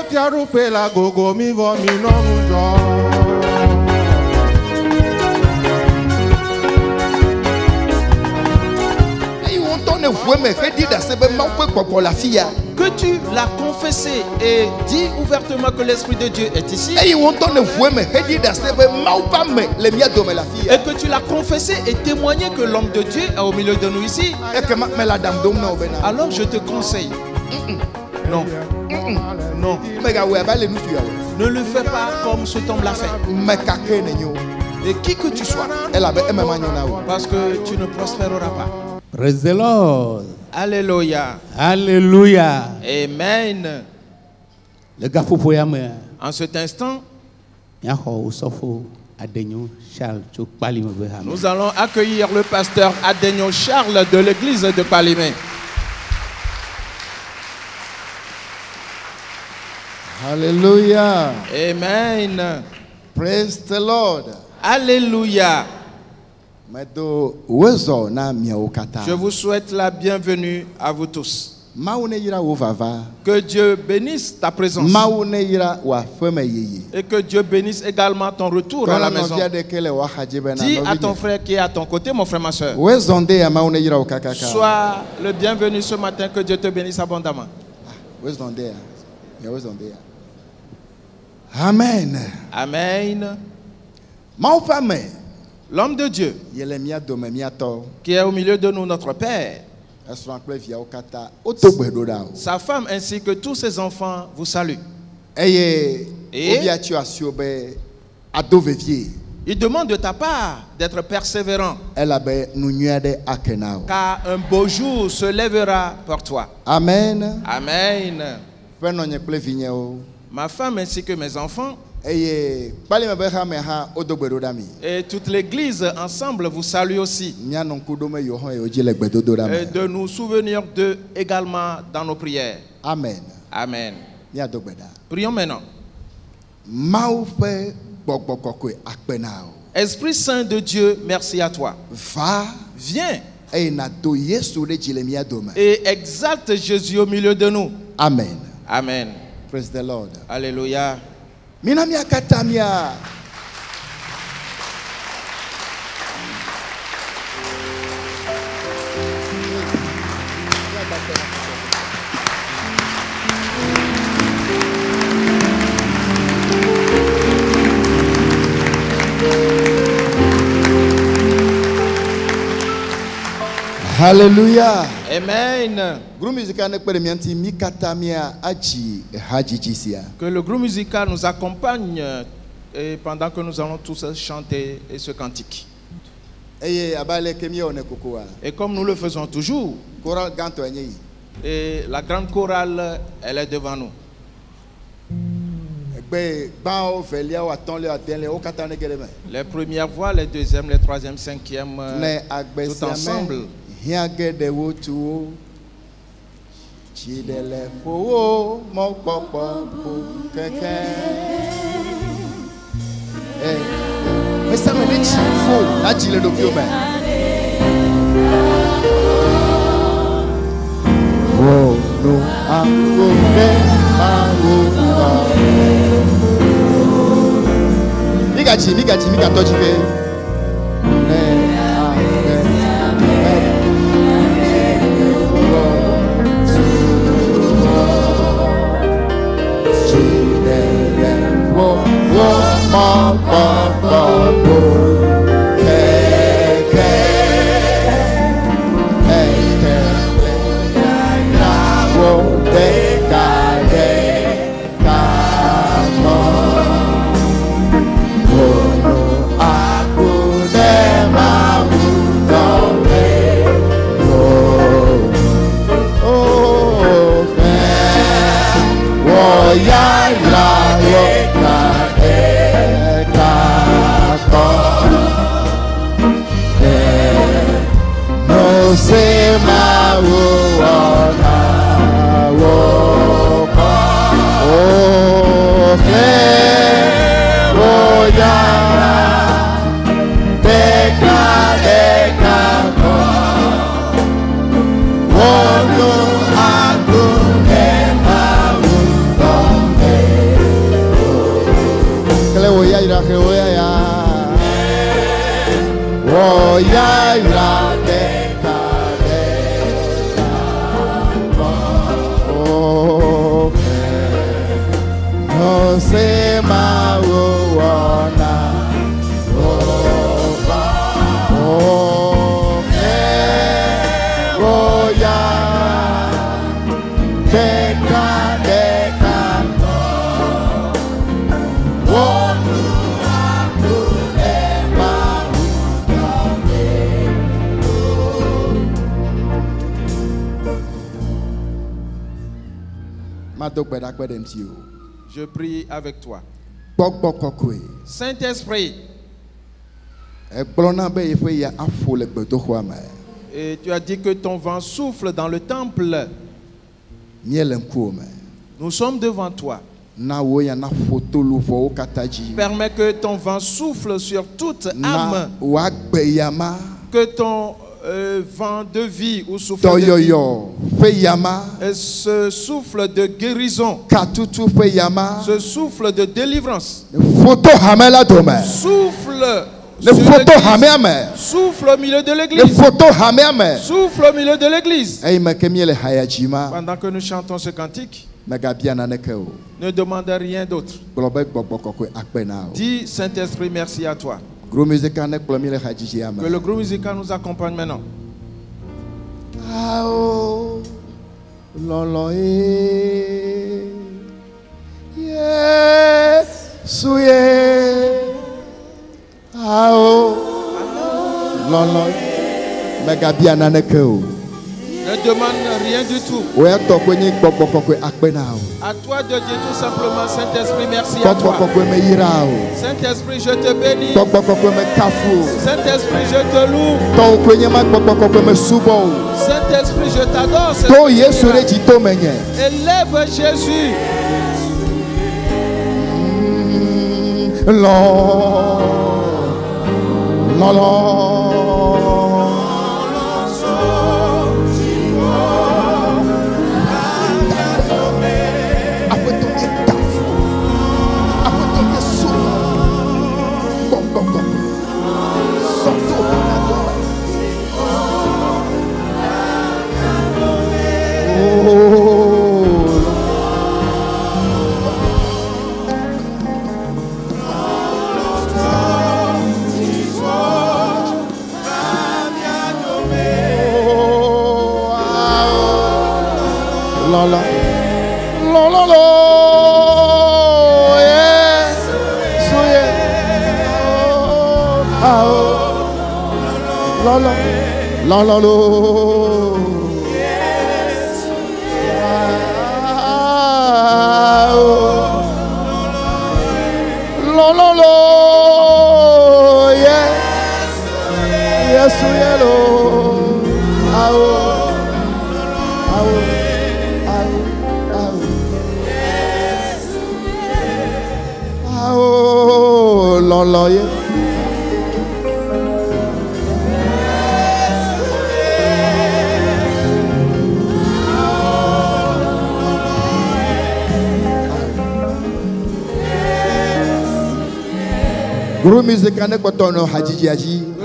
ti arupe la gogo mi vo mi no mujo. Que tu l'as confessé et dit ouvertement que l'Esprit de Dieu est ici. Et que tu l'as confessé et témoigné que l'homme de Dieu est au milieu de nous ici. Alors je te conseille. Non. Non. Ne le fais pas comme cet homme l'a fait. Et qui que tu sois. Parce que tu ne prospéreras pas. Praise the Lord. Alléluia. Alléluia. Amen. Le gars faut pour yamé. En cet instant, nous allons accueillir le pasteur Adegno Charles de l'église de Palimé. Alléluia. Amen. Praise the Lord. Alléluia. Je vous souhaite la bienvenue à vous tous. Que Dieu bénisse ta présence. Et que Dieu bénisse également ton retour à la maison. Dis à ton frère qui est à ton côté, mon frère, ma soeur. Sois le bienvenu ce matin. Que Dieu te bénisse abondamment. Amen. Amen. L'homme de Dieu qui est au milieu de nous, notre Père, sa femme ainsi que tous ses enfants vous saluent. Et il demande de ta part d'être persévérant, car un beau jour se lèvera pour toi. Amen. Amen. Ma femme ainsi que mes enfants et toute l'église ensemble vous salue aussi. Et de nous souvenir d'eux également dans nos prières. Amen. Amen. Prions maintenant. Esprit Saint de Dieu, merci à toi. Viens et exalte Jésus au milieu de nous. Amen. Amen. Praise the Lord. Alléluia. Minamia katamia. Hallelujah. Amen. Que le groupe musical nous accompagne et pendant que nous allons tous chanter ce cantique. Et comme nous le faisons toujours, et la grande chorale, elle est devant nous. Les premières voix, les deuxièmes, les troisièmes, cinquièmes, tout ensemble. Je prie avec toi. Saint-Esprit, et tu as dit que ton vent souffle dans le temple. Nous sommes devant toi. Permets que ton vent souffle sur toute âme. Que ton vent de vie ou souffle de vie, ce souffle de guérison, ce souffle de délivrance, souffle au milieu de l'église. Souffle au milieu de l'église. Pendant que nous chantons ce cantique, ne demande rien d'autre. Dis, Saint-Esprit, merci à toi. Que le groupe musical nous accompagne maintenant. Ne demande rien du tout. À toi de dire tout simplement, Saint-Esprit, merci à toi. Saint-Esprit, je te bénis. Saint-Esprit, je te loue. Saint-Esprit, je t'adore. Élève Jésus.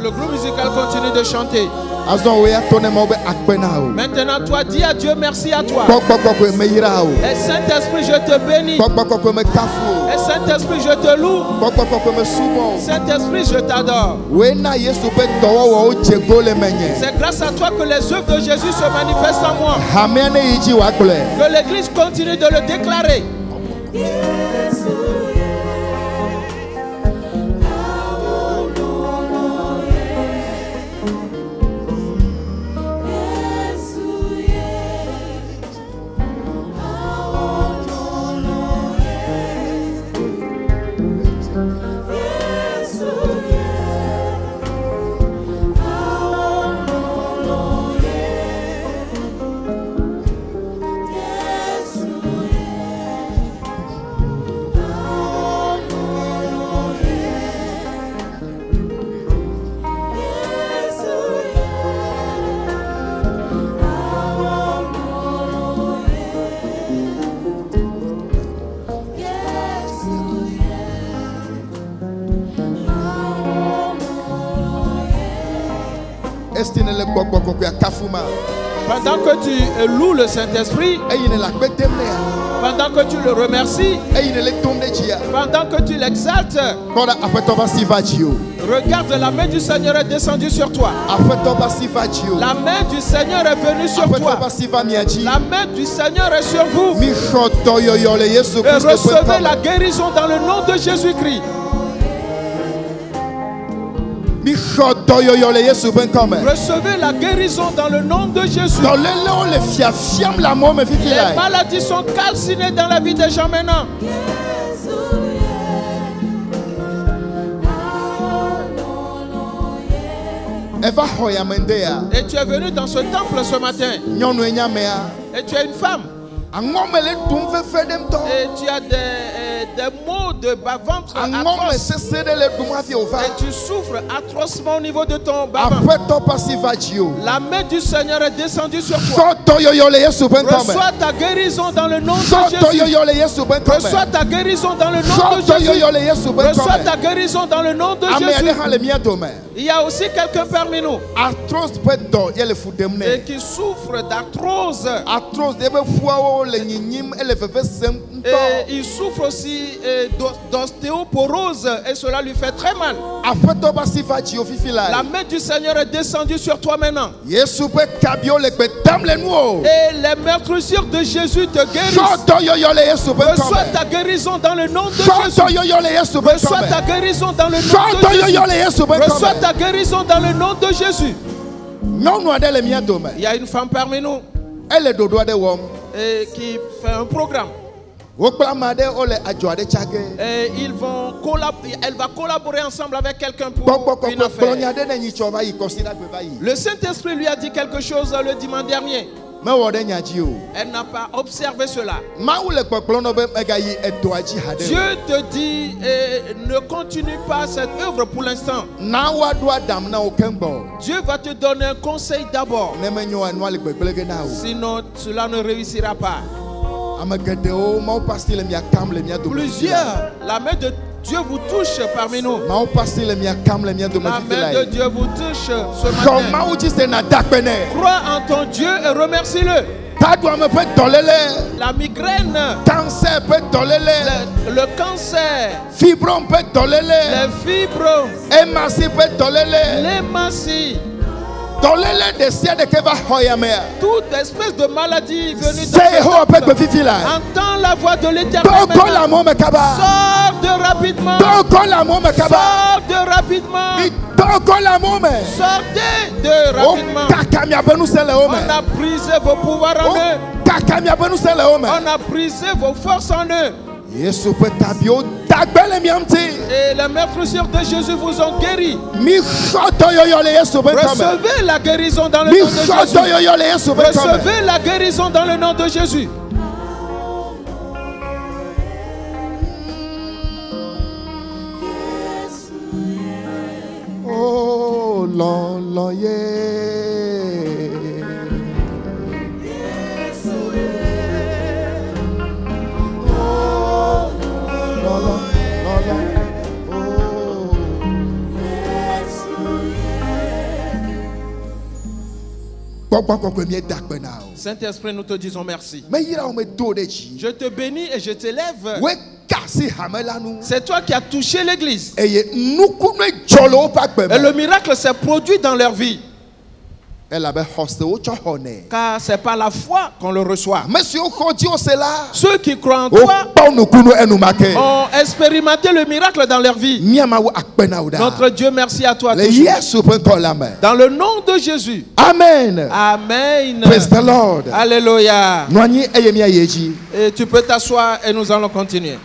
Le groupe musical continue de chanter. Maintenant, toi, dis à Dieu merci à toi. Et Saint-Esprit, je te bénis. Et Saint-Esprit, je te loue. Saint-Esprit, je t'adore. C'est grâce à toi que les œuvres de Jésus se manifestent en moi. Que l'Église continue de le déclarer. Pendant que tu loues le Saint-Esprit, pendant que tu le remercies, pendant que tu l'exaltes, regarde, la main du Seigneur est descendue sur toi. La main du Seigneur est venue sur toi. La main du Seigneur est sur vous. Et recevez la guérison dans le nom de Jésus-Christ. Recevez la guérison dans le nom de Jésus. Les maladies sont calcinées dans la vie des gens maintenant. Et tu es venu dans ce temple ce matin. Et tu es une femme. Et tu as des maux de bas-ventre atroces. Et tu souffres atrocement au niveau de ton bas-ventre. La main du Seigneur est descendue sur toi. Reçois ta guérison dans le nom de Jésus. Reçois ta guérison dans le nom de Jésus. Reçois ta guérison dans le nom de Jésus. Il y a aussi quelqu'un parmi nous et qui souffre d'arthrose. Et il souffre aussi d'ostéoporose et cela lui fait très mal. La main du Seigneur est descendue sur toi maintenant. Et les meurtrissures de Jésus te guérissent. Reçois ta guérison dans le nom de Jésus. Reçois ta guérison dans le nom de Jésus. Reçois ta guérison dans le nom de Jésus. Il y a une femme parmi nous qui fait un programme. Et elle va collaborer ensemble avec quelqu'un pour une affaire. Le Saint-Esprit lui a dit quelque chose le dimanche dernier. Elle n'a pas observé cela. Dieu te dit ne continue pas cette œuvre pour l'instant. Dieu va te donner un conseil d'abord. Sinon cela ne réussira pas. Plusieurs, la main de Dieu vous touche parmi nous. La main de Dieu vous touche ce matin. Crois en ton Dieu et remercie-le. La migraine, le cancer, les fibromes, l'hématie, toute espèce de maladie venue dans entends la voix de l'Éternel. Sors de rapidement. Sors de rapidement. Sortez de rapidement. On a brisé vos pouvoirs en eux. On a brisé vos forces en eux. Et les meurtrissures de Jésus vous ont guéri. Recevez la guérison dans le nom de Jésus. Recevez la guérison dans le nom de Jésus. Oh, Lord, yeah. Saint-Esprit, nous te disons merci. Je te bénis et je t'élève. C'est toi qui as touché l'église. Et le miracle s'est produit dans leur vie. Car c'est par la foi qu'on le reçoit. Ceux qui croient en toi ont expérimenté le miracle dans leur vie. Notre Dieu, merci à toi. Dans le nom de Jésus. Amen. Amen. Praise the Lord. Alléluia. Et tu peux t'asseoir et nous allons continuer.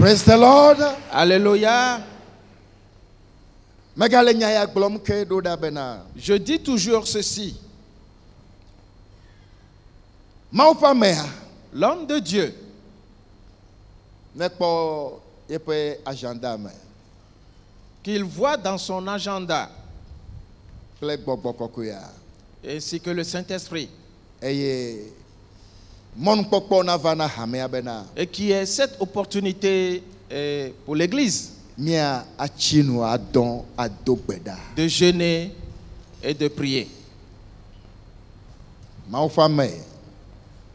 Praise the Lord. Alléluia. Je dis toujours ceci. L'homme de Dieu qu'il voit dans son agenda ainsi que le Saint-Esprit et qui est cette opportunité pour l'Église. de jeûner et de prier.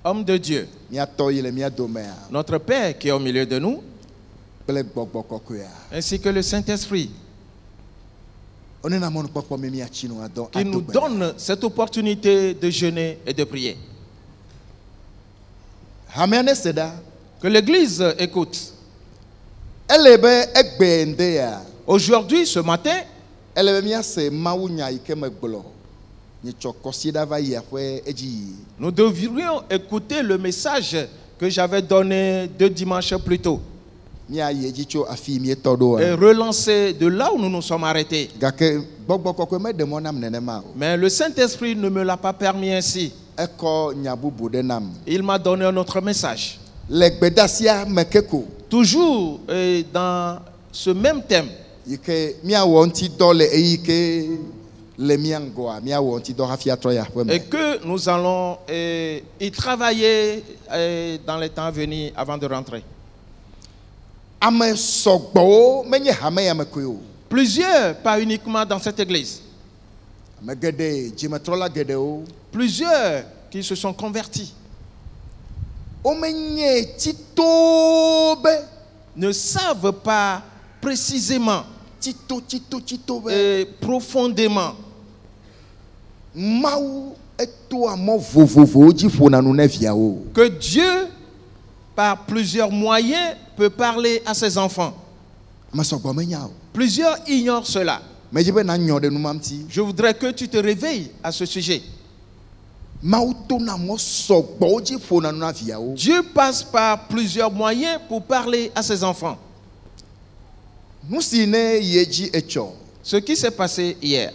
Homme de Dieu, notre Père qui est au milieu de nous, ainsi que le Saint-Esprit, qui nous donne cette opportunité de jeûner et de prier. Que l'Église écoute. Aujourd'hui, ce matin, nous devrions écouter le message que j'avais donné 2 dimanches plus tôt et relancer de là où nous nous sommes arrêtés. Mais le Saint-Esprit ne me l'a pas permis ainsi. Il m'a donné un autre message. Toujours dans ce même thème. Et que nous allons y travailler dans les temps à venir avant de rentrer. Plusieurs, pas uniquement dans cette église. Plusieurs qui se sont convertis ne savent pas précisément et profondément que Dieu, par plusieurs moyens, peut parler à ses enfants. Plusieurs ignorent cela. Je voudrais que tu te réveilles à ce sujet. Dieu passe par plusieurs moyens pour parler à ses enfants. Ce qui s'est passé hier.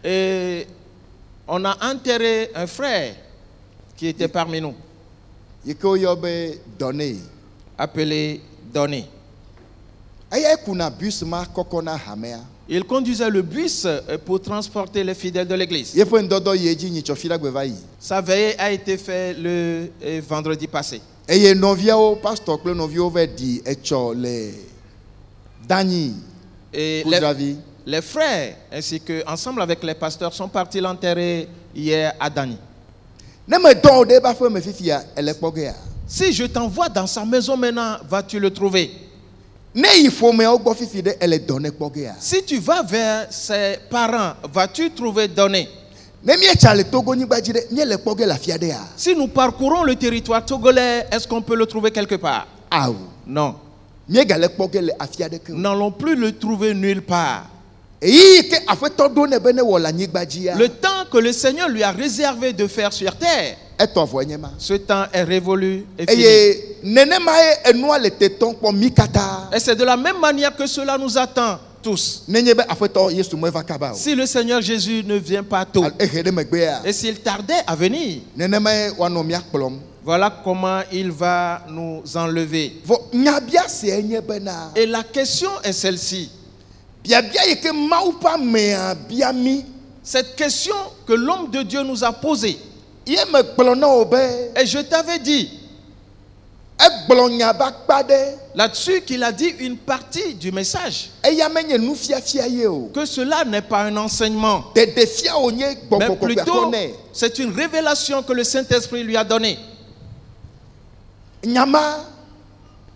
Et on a enterré un frère qui était parmi nous, appelé Donné. Il conduisait le bus pour transporter les fidèles de l'église. Sa veille a été faite le vendredi passé. Et les frères, ainsi que ensemble avec les pasteurs, sont partis l'enterrer hier à Dani. Si je t'envoie dans sa maison maintenant, vas-tu le trouver? Si tu vas vers ses parents, vas-tu trouver Donné? Si nous parcourons le territoire togolais, est-ce qu'on peut le trouver quelque part? Non. Nous n'allons plus le trouver nulle part. Le temps que le Seigneur lui a réservé de faire sur terre, ce temps est révolu et fini. Et c'est de la même manière que cela nous attend tous. Si le Seigneur Jésus ne vient pas tôt, et s'il tardait à venir, voilà comment il va nous enlever. Et la question est celle-ci. Cette question que l'homme de Dieu nous a posée. Et je t'avais dit là-dessus qu'il a dit une partie du message. Que cela n'est pas un enseignement, mais plutôt c'est une révélation que le Saint-Esprit lui a donnée.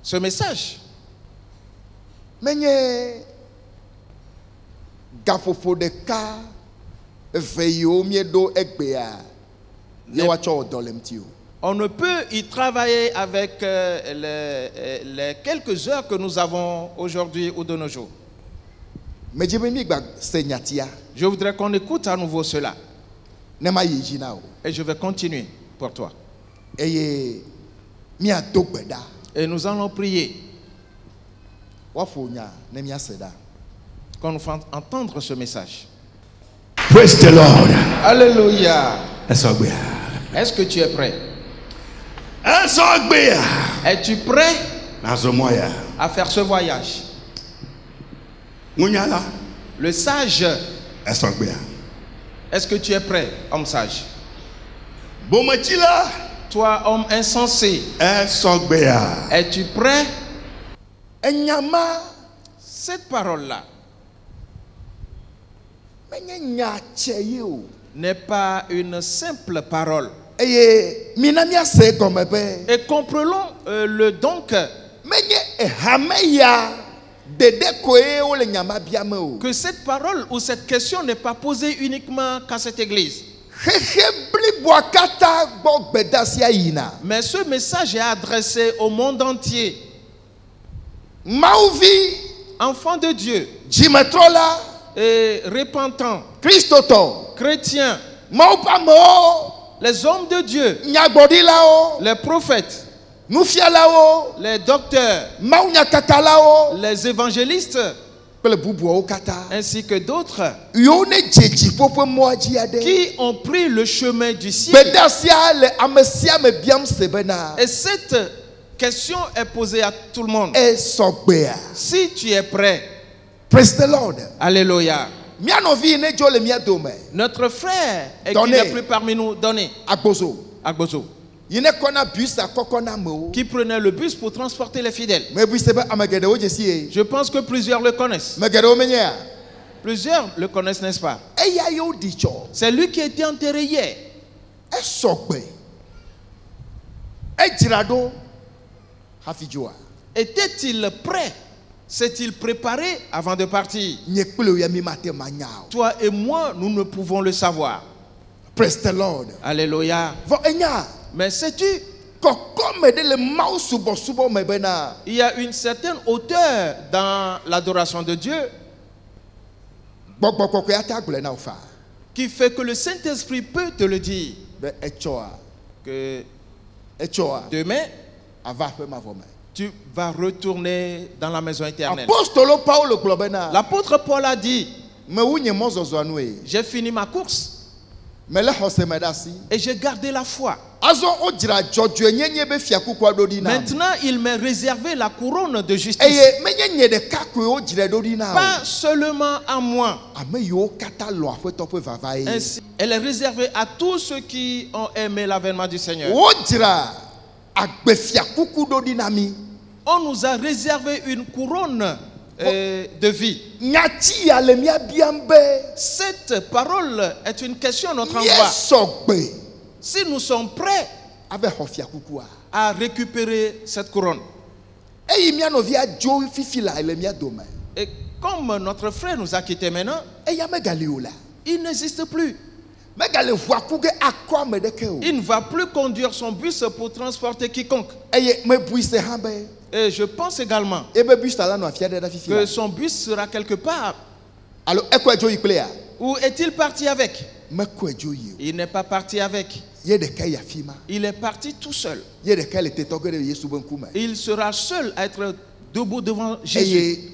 Ce message. On ne peut y travailler avec les quelques heures que nous avons aujourd'hui ou de nos jours. Je voudrais qu'on écoute à nouveau cela. Et je vais continuer pour toi. Et nous allons prier. Qu'on nous fasse entendre ce message. Praise the Lord. Alléluia. Est-ce que tu es prêt? Es-tu prêt à faire ce voyage? Le sage. Est-ce que tu es prêt, homme sage? Toi, homme insensé, es-tu prêt? Cette parole-là n'est pas une simple parole. Et comprenons le donc que cette parole ou cette question n'est pas posée uniquement qu'à cette église. Mais ce message est adressé au monde entier. Enfants de Dieu et repentants, chrétiens, les hommes de Dieu, les prophètes, les docteurs, les évangélistes, ainsi que d'autres qui ont pris le chemin du ciel. Et cette question est posée à tout le monde. Si tu es prêt, praise the Lord. Alléluia. Notre frère et qui n'est plus parmi nous, Donné Agbozo, qui prenait le bus pour transporter les fidèles. Je pense que plusieurs le connaissent. Plusieurs le connaissent, n'est-ce pas? C'est lui qui a été enterré hier. Était-il prêt? S'est-il préparé avant de partir? Toi et moi, nous ne pouvons le savoir. Praise the Lord. Alléluia. Mais sais-tu, il y a une certaine hauteur dans l'adoration de Dieu qui fait que le Saint-Esprit peut te le dire. Que demain, tu vas retourner dans la maison éternelle. L'apôtre Paul a dit, j'ai fini ma course et j'ai gardé la foi. Maintenant, il m'a réservé la couronne de justice. Pas seulement à moi. Ainsi, elle est réservée à tous ceux qui ont aimé l'avènement du Seigneur. On nous a réservé une couronne de vie. Cette parole est une question à notre endroit. Si nous sommes prêts à récupérer cette couronne. Et comme notre frère nous a quittés maintenant, il n'existe plus. Il ne va plus conduire son bus pour transporter quiconque. Et je pense également que son bus sera quelque part. Où est-il parti avec? Il n'est pas parti avec. Il est parti tout seul. Il sera seul à être debout devant Jésus.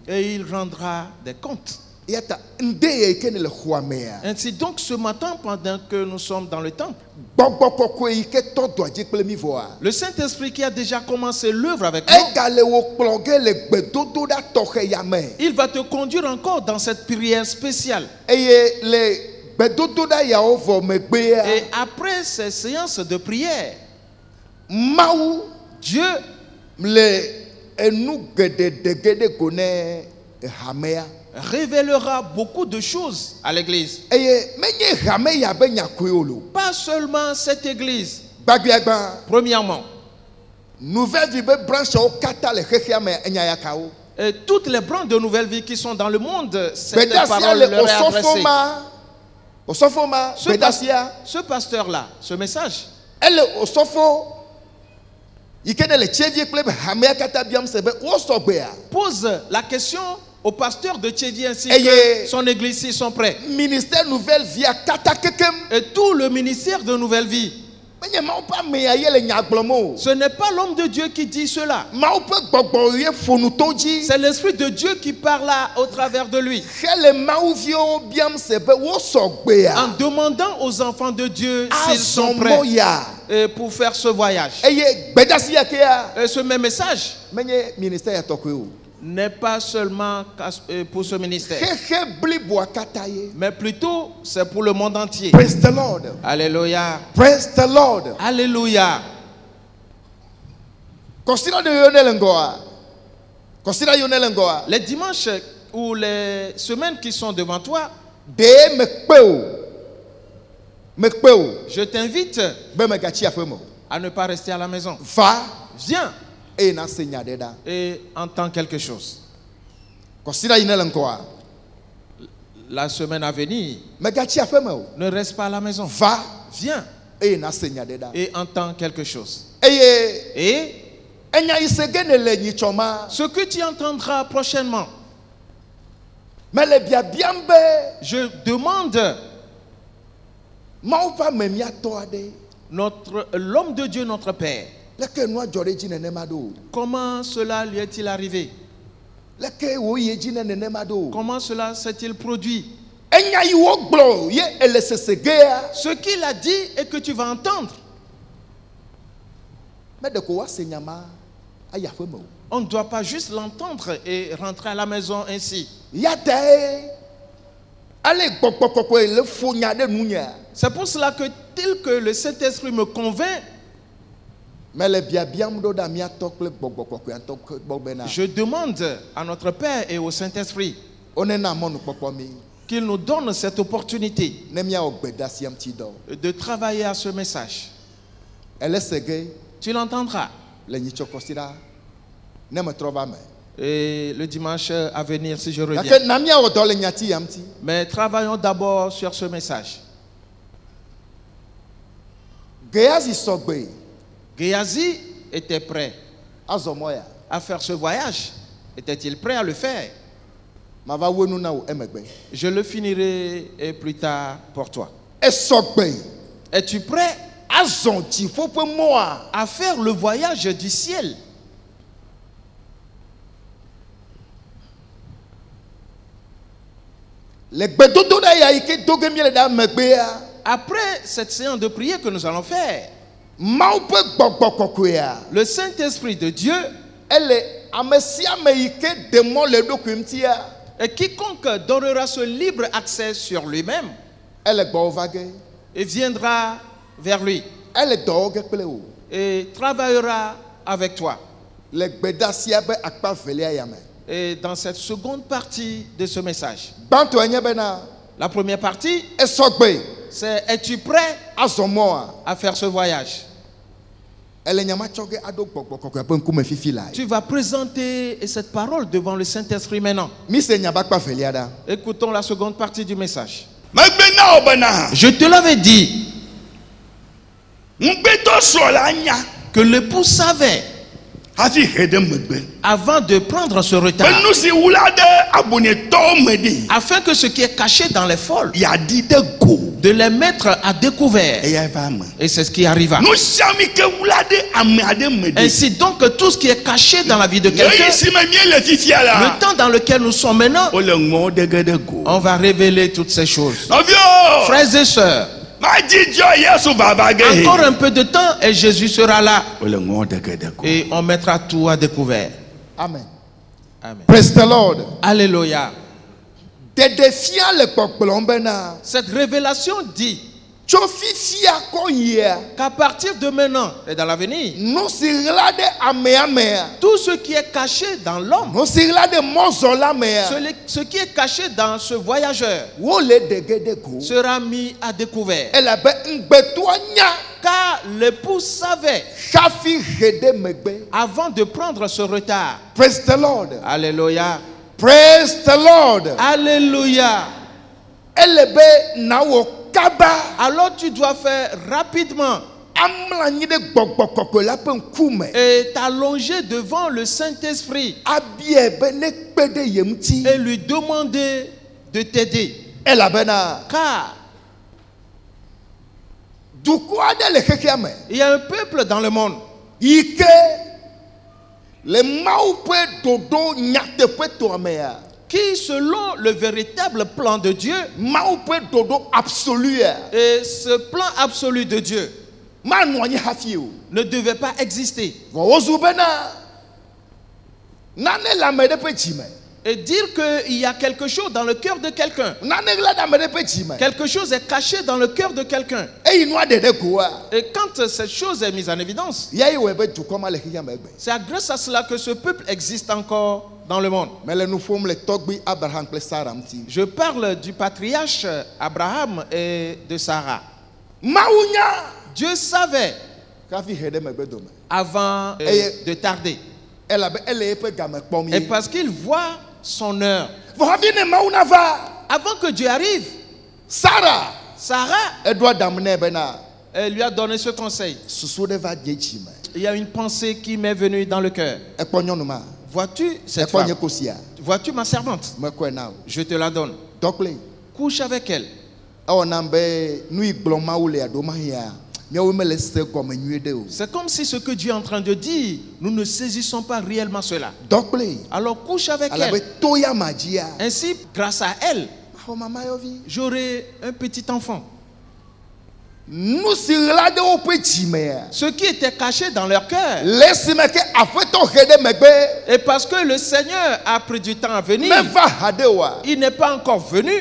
Et il rendra des comptes. Ainsi donc ce matin, pendant que nous sommes dans le temple, le Saint-Esprit qui a déjà commencé l'œuvre avec nous, il va te conduire encore dans cette prière spéciale. Et après ces séances de prière, Dieu révélera beaucoup de choses à l'église. Pas seulement cette église. Premièrement, et toutes les branches de Nouvelle Vie qui sont dans le monde, cette parole leur est adressée. Ce pasteur-là, ce message, pose la question au pasteur de Tchédi ainsi que son église s'ils sont prêts. Ministère Nouvelle Vie et tout le ministère de Nouvelle Vie. Ce n'est pas l'homme de Dieu qui dit cela. C'est l'Esprit de Dieu qui parle au travers de lui. En demandant aux enfants de Dieu s'ils sont prêts pour faire ce voyage. Et ce même message n'est pas seulement pour ce ministère, mais plutôt c'est pour le monde entier. Praise the Lord. Alléluia. Praise the Lord. Alléluia. Les dimanches ou les semaines qui sont devant toi, je t'invite à ne pas rester à la maison. Viens et entends quelque chose. La semaine à venir, ne reste pas à la maison. Viens et entends quelque chose. Et ce que tu entendras prochainement, je demande l'homme de Dieu, notre Père, comment cela lui est-il arrivé? Comment cela s'est-il produit? Ce qu'il a dit et que tu vas entendre, on ne doit pas juste l'entendre et rentrer à la maison ainsi. C'est pour cela que tel que le Saint-Esprit me convainc, je demande à notre Père et au Saint-Esprit qu'il nous donne cette opportunité de travailler à ce message. Tu l'entendras. Et le dimanche à venir, si je reviens. Mais travaillons d'abord sur ce message. Géasi était prêt à faire ce voyage. Était-il prêt à le faire? Je le finirai plus tard pour toi. Es-tu prêt à faire le voyage du ciel? Après cette séance de prière que nous allons faire, le Saint-Esprit de Dieu, et quiconque donnera ce libre accès sur lui-même, et viendra vers lui et travaillera avec toi. Et dans cette seconde partie de ce message, la première partie, c'est: es-tu prêt à faire ce voyage? Tu vas présenter cette parole devant le Saint-Esprit maintenant. Écoutons la seconde partie du message. Je te l'avais dit que l'époux savait avant de prendre ce retard, afin que ce qui est caché dans les folles, de les mettre à découvert. Et c'est ce qui arriva. Ainsi donc, tout ce qui est caché dans la vie de quelqu'un, le temps dans lequel nous sommes maintenant, on va révéler toutes ces choses. Frères et sœurs, encore un peu de temps et Jésus sera là. Et on mettra tout à découvert. Amen. Amen. Praise the Lord. Alléluia. Cette révélation dit qu'à partir de maintenant et dans l'avenir, tout ce qui est caché dans l'homme, ce qui est caché dans ce voyageur, sera mis à découvert. Car l'époux savait avant de prendre ce retard. Praise the Lord. Alléluia. Praise the Lord. Alléluia. Alors tu dois faire rapidement et t'allonger devant le Saint-Esprit et lui demander de t'aider. Car il y a un peuple dans le monde qui, selon le véritable plan de Dieu, et ce plan absolu de Dieu ne devait pas exister. Et dire qu'il y a quelque chose dans le cœur de quelqu'un. Quelque chose est caché dans le cœur de quelqu'un. Et quand cette chose est mise en évidence, c'est grâce à cela que ce peuple existe encore dans le monde. Je parle du patriarche Abraham et de Sarah. Dieu savait avant de tarder. Et parce qu'il voit son heure. Avant que Dieu arrive, Sarah elle lui a donné ce conseil. Il y a une pensée qui m'est venue dans le cœur. Vois-tu cette femme? Vois-tu ma servante? Je te la donne. Couche avec elle. C'est comme si ce que Dieu est en train de dire, nous ne saisissons pas réellement cela. Alors couche avec elle. Ainsi, grâce à elle, j'aurai un petit enfant. Ce qui était caché dans leur cœur. Et parce que le Seigneur a pris du temps à venir, il n'est pas encore venu.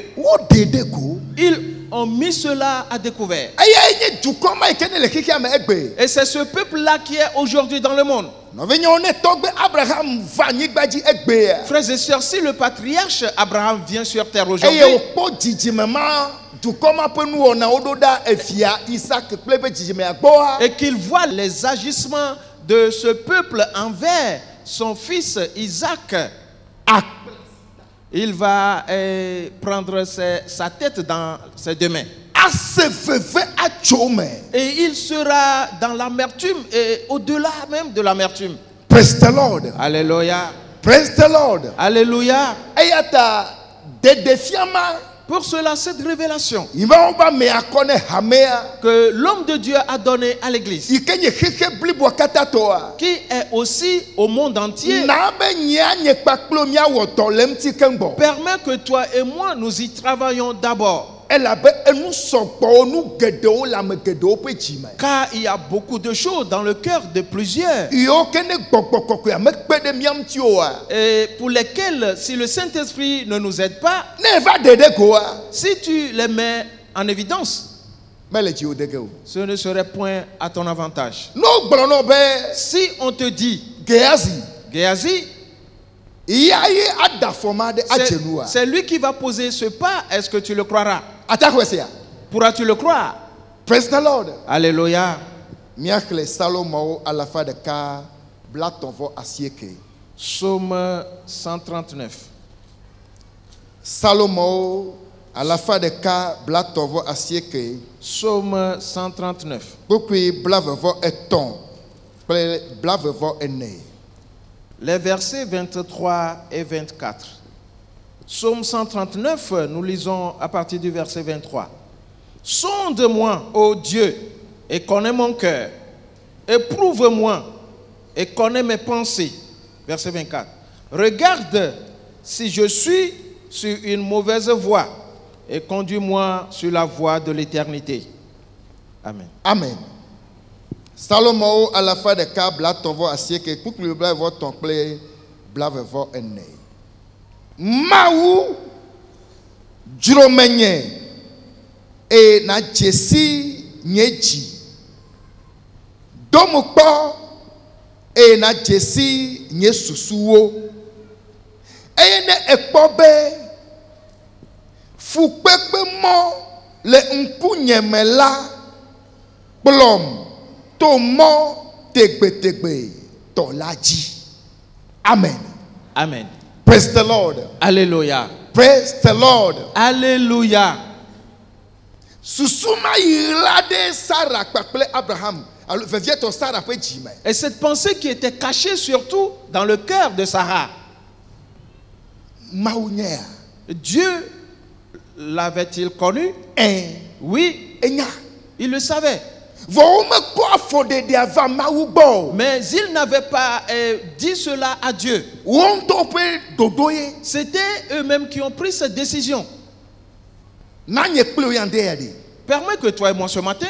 Ils ont mis cela à découvert. Et c'est ce peuple-là qui est aujourd'hui dans le monde. Frères et sœurs, si le patriarche Abraham vient sur terre aujourd'hui, et qu'il voit les agissements de ce peuple envers son fils Isaac, il va prendre sa tête dans ses deux mains. Et il sera dans l'amertume et au-delà même de l'amertume. Praise the Lord. Alléluia. Praise the Lord. Alléluia. Pour cela, cette révélation que l'homme de Dieu a donnée à l'église, qui est aussi au monde entier, permet que toi et moi nous y travaillions d'abord. Car il y a beaucoup de choses dans le cœur de plusieurs, et pour lesquelles, si le Saint-Esprit ne nous aide pas, si tu les mets en évidence, ce ne serait point à ton avantage. Si on te dit Géasi, c'est lui qui va poser ce pas, est-ce que tu le croiras? Pourras-tu le croire? Praise the Lord. Alléluia. Psaume 139. Salomo à la fin de cas blatovo asieke. Psaume 139. Beaucoup blavevo eton, blavevo ene. Les versets 23 et 24. Psaume 139, nous lisons à partir du verset 23. Sonde-moi, ô Dieu, et connais mon cœur. Éprouve-moi et connais mes pensées. Verset 24. Regarde si je suis sur une mauvaise voie et conduis-moi sur la voie de l'éternité. Amen. Amen. Salomo à la fin de cas blatovo asieke kukulu blavo toncle blavevo ene. Maou Dromenye et na Jesi Nyeji Domukpo et na Jesi Nyesusuo et ne ekpobe Fukpepe mo le nkunyemela Blom Tomo tegbe tolaji. Amen. Amen. Praise the Lord. Alléluia. Praise the Lord. Alléluia. Susuma irade Sarah paple Abraham. Et cette pensée qui était cachée surtout dans le cœur de Sarah. Dieu l'avait-il connu? Oui. Il le savait. Mais il n'avait pas dit cela à Dieu. C'était eux-mêmes qui ont pris cette décision. Permets que toi et moi ce matin,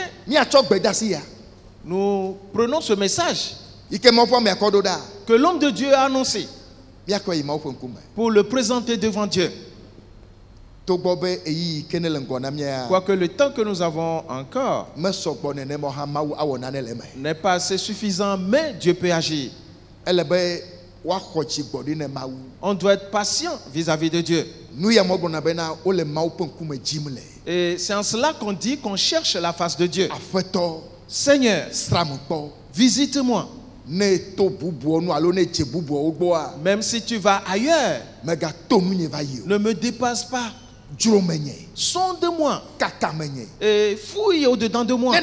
nous prenons ce message que l'homme de Dieu a annoncé. pour le présenter devant Dieu. Quoique le temps que nous avons encore n'est pas assez suffisant, mais Dieu peut agir. On doit être patient vis-à-vis de Dieu. Et c'est en cela qu'on dit qu'on cherche la face de Dieu. Seigneur, visite-moi. Même si tu vas ailleurs, ne me dépasse pas. Sonde-moi et fouille au-dedans de moi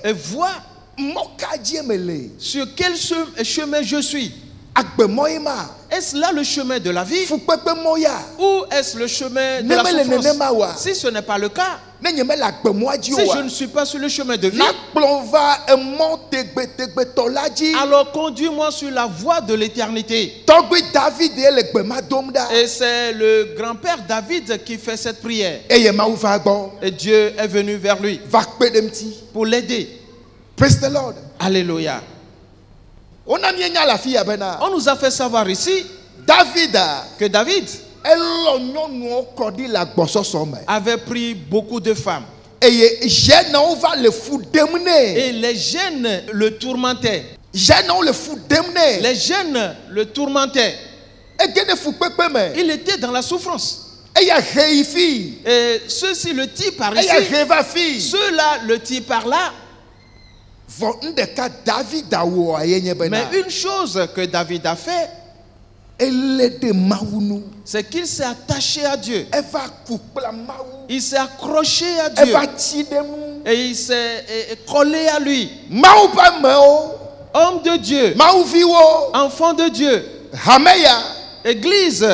et vois sur quel chemin je suis. Est-ce là le chemin de la vie ou est-ce le chemin de la souffrance? Si ce n'est pas le cas, si je ne suis pas sur le chemin de vie, alors conduis-moi sur la voie de l'éternité. Et c'est le grand-père David qui fait cette prière. Et Dieu est venu vers lui pour l'aider. Praise the Lord. Alléluia. On nous a fait savoir ici que David avait pris beaucoup de femmes. Et les gènes le tourmentaient. Les gènes le tourmentaient. Il était dans la souffrance. Et ceux-ci le tirent par ici, ceux-là le tirent par là. Mais une chose que David a fait, c'est qu'il s'est attaché à Dieu. Il s'est accroché à Dieu. Et il s'est collé à lui. Homme de Dieu, enfant de Dieu, Église,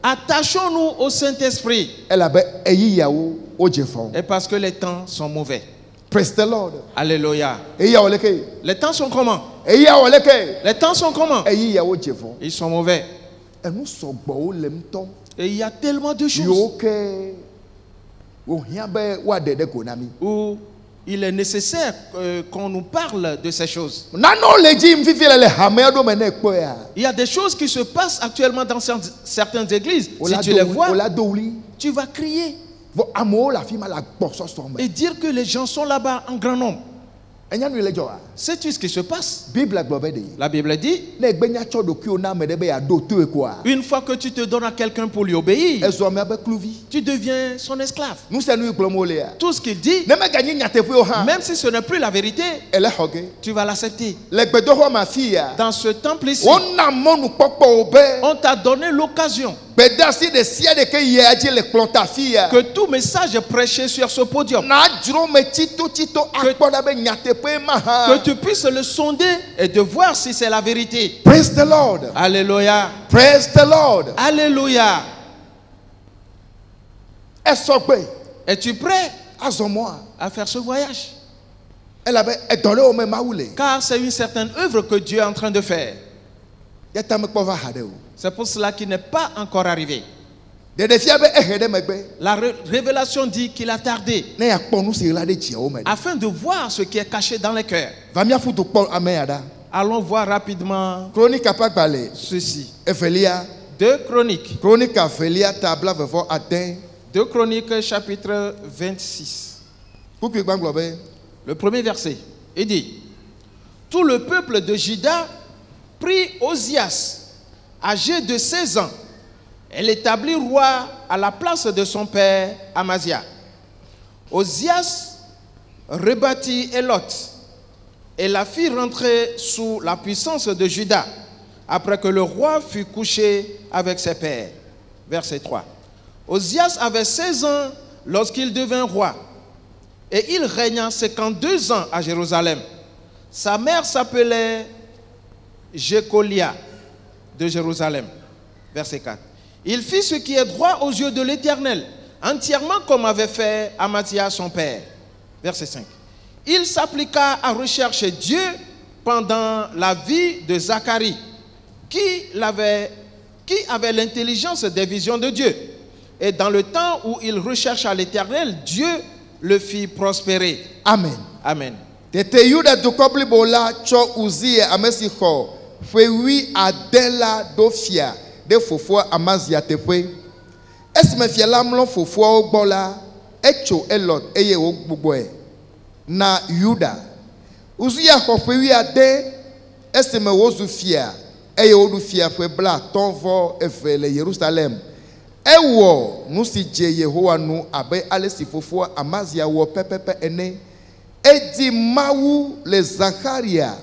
attachons-nous au Saint-Esprit. Et parce que les temps sont mauvais. Praise the Lord. Alléluia. Les temps sont comment? Les temps sont comment? Ils sont mauvais. Et il y a tellement de choses où il est nécessaire qu'on nous parle de ces choses. Il y a des choses qui se passent actuellement dans certaines églises. Si tu les vois, tu vas crier et dire que les gens sont là-bas en grand nombre. Sais-tu ce qui se passe? La Bible dit, une fois que tu te donnes à quelqu'un pour lui obéir, tu deviens son esclave. Tout ce qu'il dit, même si ce n'est plus la vérité, tu vas l'accepter. Dans ce temple ici, on t'a donné l'occasion que tout message prêché sur ce podium, que tu puisses le sonder et de voir si c'est la vérité. Praise the Lord. Alléluia. Praise the Lord. Alléluia. Es-tu prêt à faire ce voyage? Car c'est une certaine œuvre que Dieu est en train de faire. C'est pour cela qu'il n'est pas encore arrivé. La révélation dit qu'il a tardé afin de voir ce qui est caché dans les cœurs. Allons voir rapidement ceci. 2 Chroniques. 2 Chroniques chapitre 26. Le premier verset. Il dit: tout le peuple de Juda prit Osias, âgé de 16 ans, et l'établit roi à la place de son père Amazia. Osias rebâtit Élot et la fit rentrer sous la puissance de Juda, après que le roi fut couché avec ses pères. Verset 3. Osias avait 16 ans lorsqu'il devint roi, et il régna 52 ans à Jérusalem. Sa mère s'appelait Jécolia de Jérusalem. Verset 4. Il fit ce qui est droit aux yeux de l'Éternel, entièrement comme avait fait Amazia son père. Verset 5. Il s'appliqua à rechercher Dieu pendant la vie de Zacharie, qui avait l'intelligence des visions de Dieu. Et dans le temps où il rechercha l'Éternel, Dieu le fit prospérer. Amen. Amen. Tete Yuda dukobli bola cho Uzie amesi ho fewi adela dofia de fofo Amazia tepe. Esme fiala mlon fofo ogbola echo elot eye ogbugboe na Yuda. Uzie ho fewi ade esme wozu fia eye odu fia fe bla tonvo efele Jerusalem. Ewo nusi je Yehowa nu abe alesi fofo Amazia wo pepepe ene. Edi maou le Zacharia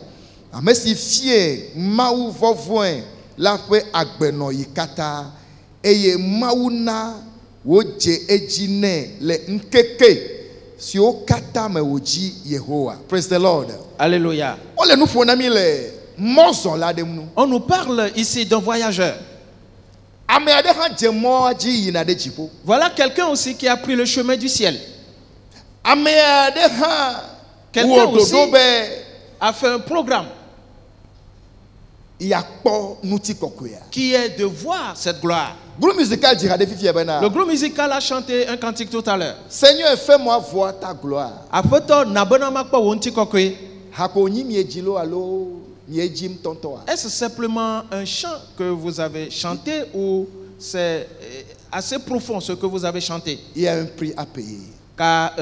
amesi fie maou vovoin la pe agbeno yikata eye maou na woje ejine le nkeke si o kata me woji Yehowa. Praise the Lord. Alléluia. On nous parle ici d'un voyageur. Voilà quelqu'un aussi qui a pris le chemin du ciel. Quelqu'un aussi a fait un programme qui est de voir cette gloire. Le groupe musical a chanté un cantique tout à l'heure. Seigneur, fais-moi voir ta gloire. Est-ce simplement un chant que vous avez chanté ou c'est assez profond ce que vous avez chanté? Il y a un prix à payer. Car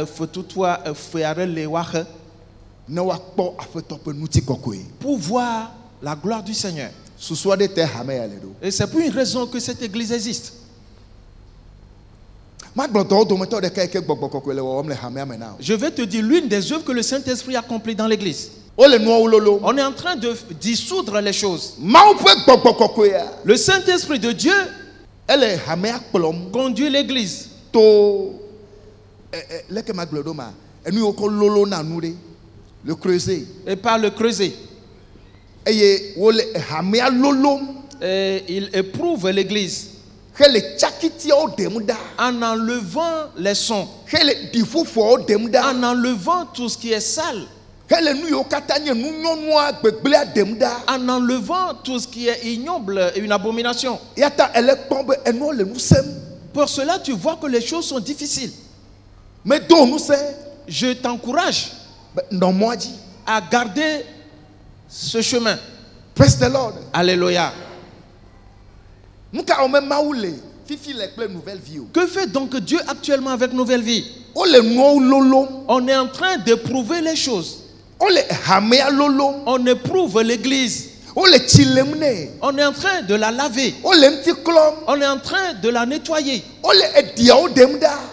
pour voir la gloire du Seigneur. Et c'est pour une raison que cette église existe. Je vais te dire l'une des œuvres que le Saint-Esprit accomplit dans l'église. On est en train de dissoudre les choses. Le Saint-Esprit de Dieu conduit l'église. Le creuset. Et par le creuset. Et il éprouve l'église en enlevant les sons, en enlevant tout ce qui est sale, en enlevant tout ce qui est ignoble et une abomination. Pour cela, tu vois que les choses sont difficiles. Mais je t'encourage à garder ce chemin. Praise the Lord. Alléluia. Que fait donc Dieu actuellement avec Nouvelle Vie? On est en train d'éprouver les choses. On éprouve l'église. On est en train de la laver. On est en train de la nettoyer.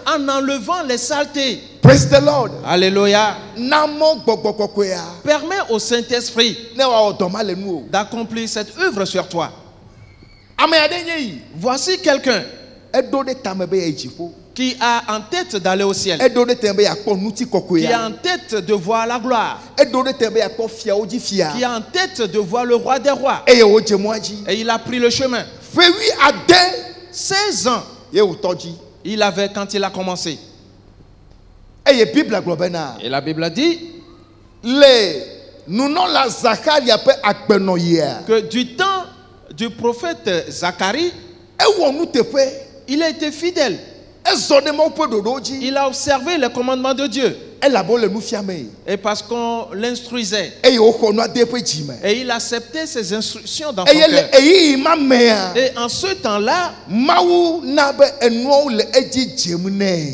En enlevant les saletés. Praise the Lord. Alléluia. Permets au Saint-Esprit d'accomplir cette œuvre sur toi. Voici quelqu'un qui a en tête d'aller au ciel, qui a en tête de voir la gloire, qui a en tête de voir le roi des rois. Et il a pris le chemin. 16 ans il avait quand il a commencé. Et la Bible a dit que du temps du prophète Zacharie, il a été fidèle. Il a observé les commandements de Dieu. Et parce qu'on l'instruisait. Et il acceptait ses instructions dans son cœur. Et en ce temps-là,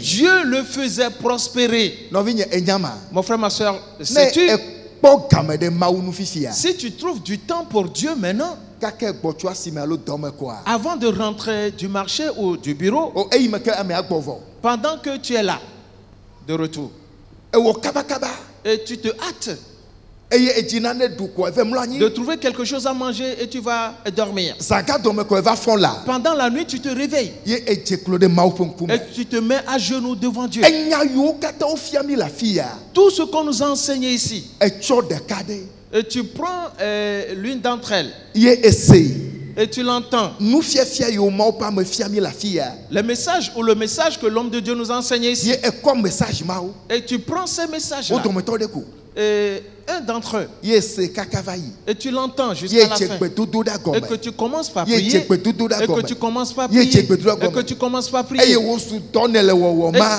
Dieu le faisait prospérer. Mon frère, ma soeur, sais-tu, si tu trouves du temps pour Dieu maintenant, avant de rentrer du marché ou du bureau, pendant que tu es là, de retour, et tu te hâtes de trouver quelque chose à manger et tu vas dormir. Pendant la nuit, tu te réveilles et tu te mets à genoux devant Dieu. Tout ce qu'on nous a enseigné ici, et tu prends l'une d'entre elles et tu l'entends. Le message ou le message que l'homme de Dieu nous a enseigné ici, et tu prends ces messages-là, et un d'entre eux, et tu l'entends jusqu'à la fin, et que tu commences par prier, et que tu commences par prier, et que tu commences par prier, et que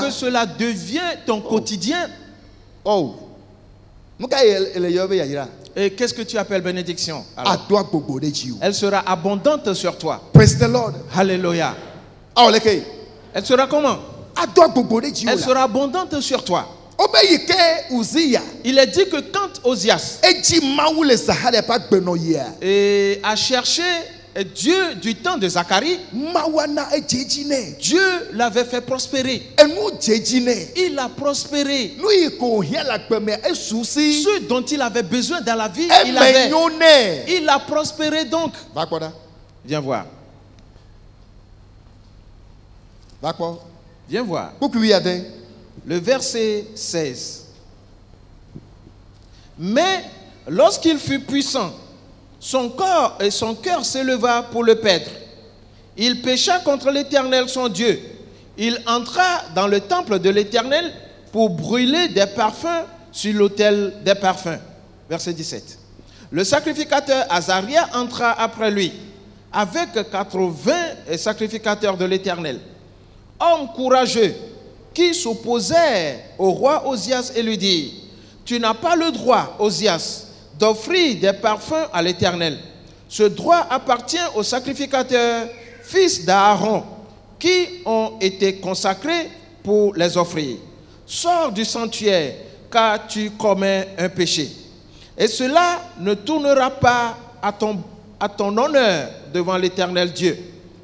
cela devient ton quotidien. Et qu'est-ce que tu appelles bénédiction? Alors, elle sera abondante sur toi. praise the Lord. Alléluia. Elle sera comment? Elle sera abondante sur toi. Il est dit que quand Ozias a cherché Dieu du temps de Zacharie, Dieu l'avait fait prospérer. Il a prospéré. Ce dont il avait besoin dans la vie, il avait. Il a prospéré donc. Viens voir. Viens voir. Le verset 16. Mais lorsqu'il fut puissant, son corps et son cœur s'éleva pour le perdre. Il pécha contre l'Éternel son Dieu. Il entra dans le temple de l'Éternel pour brûler des parfums sur l'autel des parfums. Verset 17. Le sacrificateur Azaria entra après lui avec 80 sacrificateurs de l'Éternel, hommes courageux qui s'opposèrent au roi Ozias et lui dirent: tu n'as pas le droit, Ozias, d'offrir des parfums à l'Éternel. Ce droit appartient aux sacrificateurs, fils d'Aaron, qui ont été consacrés pour les offrir. Sors du sanctuaire, car tu commets un péché. Et cela ne tournera pas à ton honneur devant l'Éternel Dieu.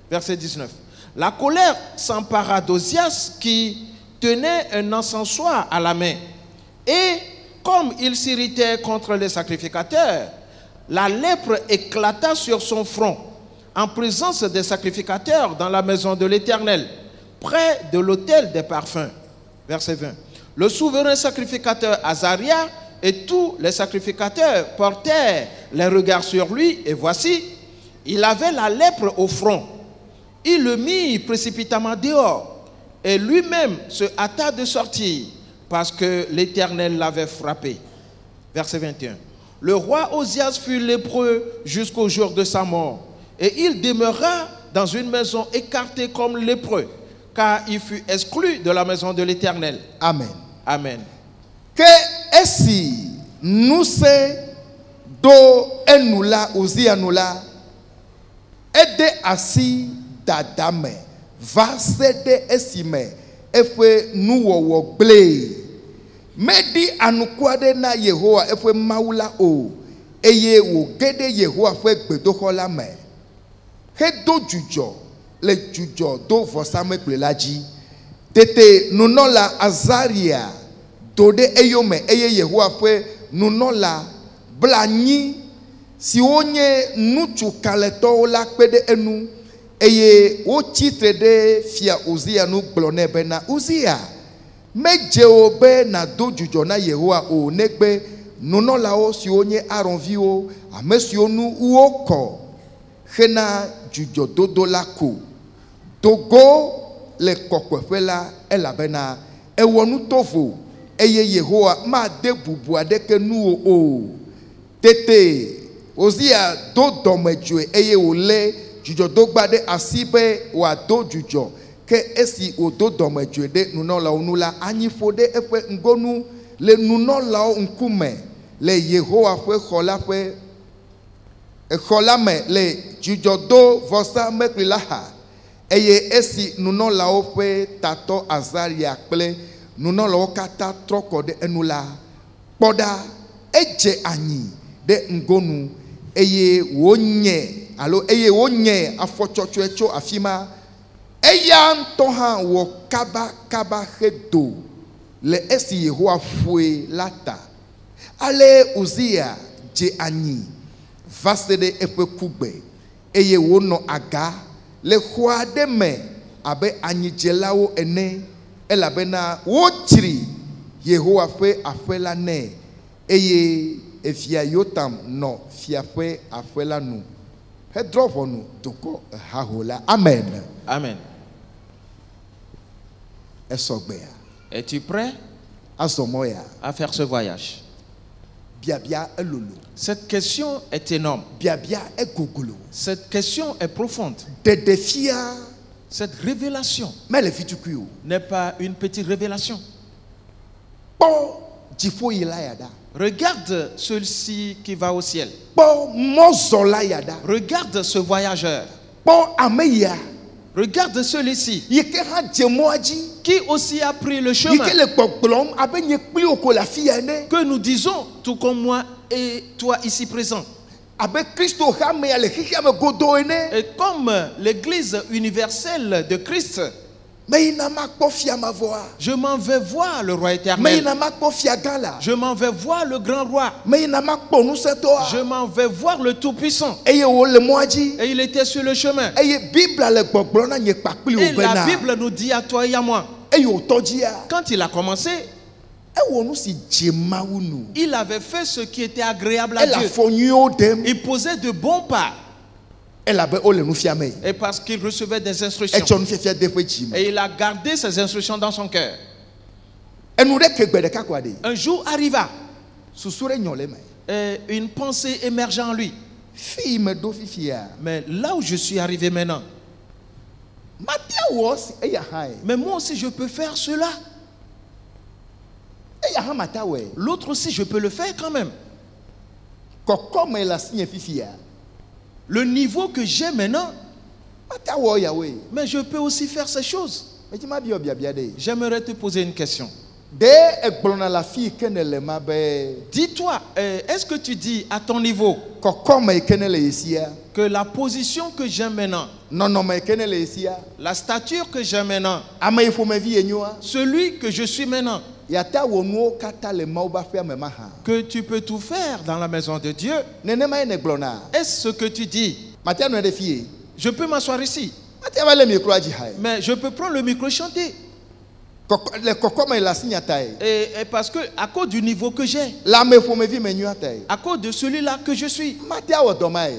Verset 19. La colère s'empara d'Ozias qui tenait un encensoir à la main. Et comme il s'irritait contre les sacrificateurs, la lèpre éclata sur son front en présence des sacrificateurs dans la maison de l'Éternel, près de l'autel des parfums. Verset 20. Le souverain sacrificateur Azaria et tous les sacrificateurs portèrent les regards sur lui, et voici, il avait la lèpre au front. Il le mit précipitamment dehors, et lui-même se hâta de sortir, parce que l'Éternel l'avait frappé. Verset 21. Le roi Ozias fut lépreux jusqu'au jour de sa mort, et il demeura dans une maison écartée comme lépreux, car il fut exclu de la maison de l'Éternel. Amen. Amen. Que esi nous se do enula Uzia nula ede asi dadame vasede esime efwe nuwowo gble medi anukwade na Yehowa efwe maula o eye wo gede Yehowa fwe gbedoxɔ la me hedo dzudzɔ le dzudzɔ do vɔsamekple la dzi tete nunɔla Azaria do ɖe eyome eye Yehowa ƒe nunɔla blanyi siwo nye nutsu kalẽtɔwo la kpe ɖe enu eye wotsitre ɖe fia Uzia nu gblɔ nɛ bena Uzia medze wo be nado dzudzɔ na Yehowa o negbe nunɔlawo siwo nye Aron viwo ame siwo nu wokɔ hena dzudzɔdodo la ko dogo le kɔkɔeƒe la elabena ewɔ nu tovo eye Yehowa ma de bubu aɖeke nu o. Tete Uzia do dɔmedzoe eye wòlé dzudzɔdogba ɖe asi be wòado dzudzɔ ke esi wòdo dɔmedzoe ɖe nunɔlawo nu la anyiƒo ɖe eƒe ŋgonu le nunɔlawo ŋkume le Yehowa ƒe xɔ la ƒe exɔ la me le dzudzɔdo vɔsamekpli la xa eye esi nunɔlawo ƒe tatɔ Azaria kple nunɔlawo katã trɔ kɔ ɖe enu la kpɔɖa edze anyi ɖe ŋgonu eye wonye afɔtsɔtsɔe tso afi ma eya ŋutɔ hã wɔ kaba hedo le esi Yehowa ƒoe la ta ale Uzia dze anyi va se ɖe eƒe kugbe eye wonɔ aga le xɔ aɖe me abe anyidzelawo ene elabena wotsri Yehowa ƒe aƒe la nɛ eye efia Yotam nɔ fia ƒe aƒe la nu hedrɔ ʋɔnu dukɔ haho la. Amen. Amen. Esɔgbea. Es-tu prêt azɔmɔya à faire ce voyage? biabia elolo. Cette question est énorme. Biabia egogolo. Cette question est profonde. Dedefia. Cette révélation n'est pas une petite révélation. Regarde celui-ci qui va au ciel. Regarde ce voyageur. Regarde celui-ci qui aussi a pris le chemin que nous disons, tout comme moi et toi ici présent. Et comme l'église universelle de Christ, je m'en vais voir le roi éternel. Je m'en vais voir le grand roi. Je m'en vais voir le tout-puissant. Et il était sur le chemin. Et la Bible nous dit à toi et à moi, quand il a commencé, il avait fait ce qui était agréable à Dieu. Il posait de bons pas. Et parce qu'il recevait des instructions. Et il a gardé ces instructions dans son cœur. Un jour arriva. Et une pensée émergea en lui. Mais là où je suis arrivé maintenant, mais moi aussi je peux faire cela. L'autre aussi je peux le faire quand même. Le niveau que j'ai maintenant, mais je peux aussi faire ces choses. J'aimerais te poser une question. Dis-toi, est-ce que tu dis à ton niveau que la position que j'ai maintenant, la stature que j'ai maintenant, celui que je suis maintenant, que tu peux tout faire dans la maison de Dieu? Est-ce ce que tu dis? Je peux m'asseoir ici, mais je peux prendre le micro et chanter. Et parce que à cause du niveau que j'ai, à cause de celui-là que je suis,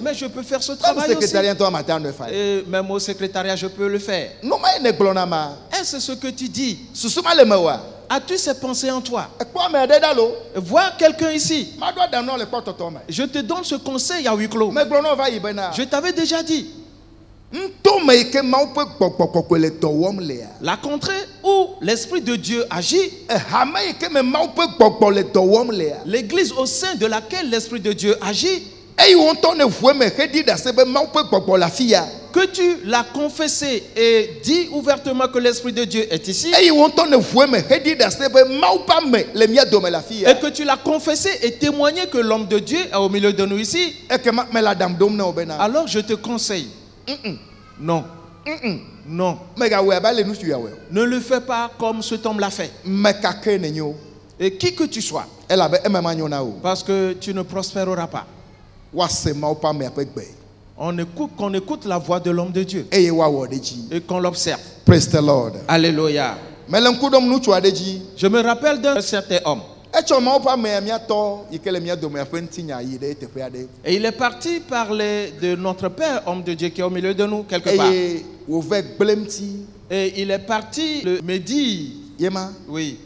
mais je peux faire ce travail aussi. Et même au secrétariat je peux le faire. Est-ce ce que tu dis? As-tu ces pensées en toi? Voir quelqu'un ici. Je te donne ce conseil à huis clos. Je t'avais déjà dit. La contrée où l'Esprit de Dieu agit, l'église au sein de laquelle l'Esprit de Dieu agit, que tu l'as confessé et dit ouvertement que l'Esprit de Dieu est ici, et que tu l'as confessé et témoigné que l'homme de Dieu est au milieu de nous ici, alors je te conseille, non. Non. Ne le fais pas comme cet homme l'a fait. Et qui que tu sois, parce que tu ne prospéreras pas. Qu'on écoute la voix de l'homme de Dieu et qu'on l'observe. Praise the Lord. Alléluia. Je me rappelle d'un certain homme. Et il est parti parler de notre Père, homme de Dieu qui est au milieu de nous quelque part. Et il est parti le midi, oui,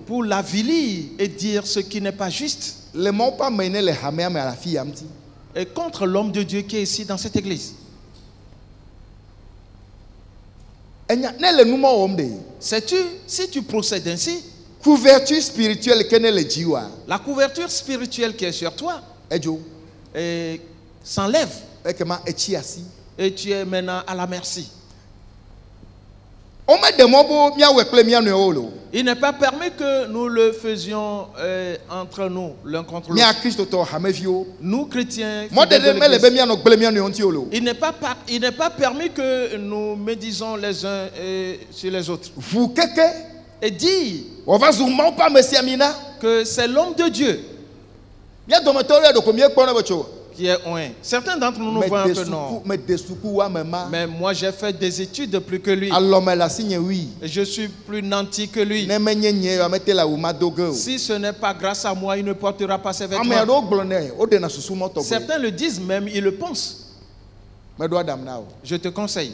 pour l'avilir et dire ce qui n'est pas juste. Et contre l'homme de Dieu qui est ici dans cette église. Sais-tu, si tu procèdes ainsi, couverture spirituelle, la couverture spirituelle qui est sur toi s'enlève. Et tu es maintenant à la merci. Il n'est pas permis que nous le faisions entre nous, l'un contre l'autre. Nous, chrétiens, il n'est pas permis que nous médisons les uns sur les autres. Et dire que c'est l'homme de Dieu qui est oint. Certains d'entre nous voient que non. Mais moi j'ai fait des études plus que lui. Et je suis plus nanti que lui. Si ce n'est pas grâce à moi, il ne portera pas ses vêtements. Certains le disent même, ils le pensent. Je te conseille,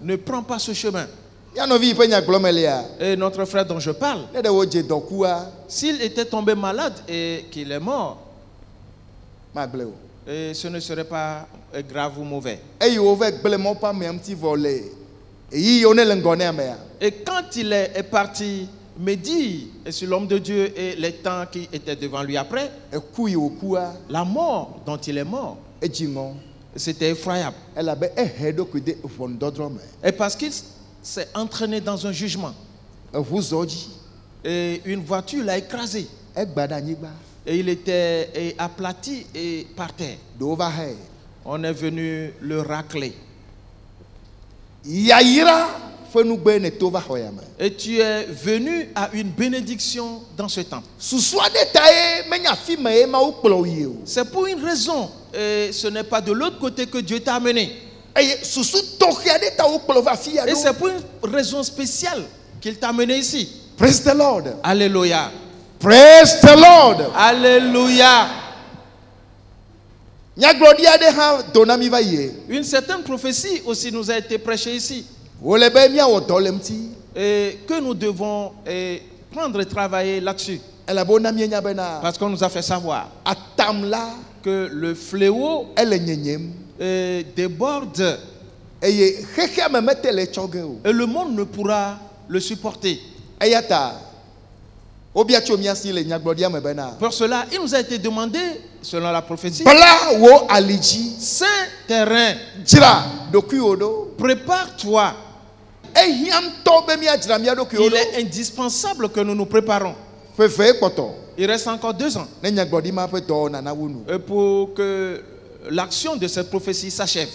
ne prends pas ce chemin. Et notre frère dont je parle, s'il était tombé malade et qu'il est mort, et ce ne serait pas grave ou mauvais. Et quand il est parti médit sur l'homme de Dieu et les temps qui étaient devant lui après, la mort dont il est mort, c'était effroyable. Et parce qu'il s'est entraîné dans un jugement, et une voiture l'a écrasé. Et il était aplati et par terre. On est venu le racler. Et tu es venu à une bénédiction dans ce temple. C'est pour une raison. Et ce n'est pas de l'autre côté que Dieu t'a amené. Et c'est pour une raison spéciale qu'il t'a amené ici. Praise the Lord. Alléluia. Praise the Lord. Alléluia. Une certaine prophétie aussi nous a été prêchée ici. Et que nous devons prendre et travailler là-dessus. Parce qu'on nous a fait savoir que le fléau déborde et le monde ne pourra le supporter. Pour cela, il nous a été demandé, selon la prophétie, Saint terrain, prépare-toi. Il est indispensable que nous nous préparons. Il reste encore 2 ans. Et pour que l'action de cette prophétie s'achève.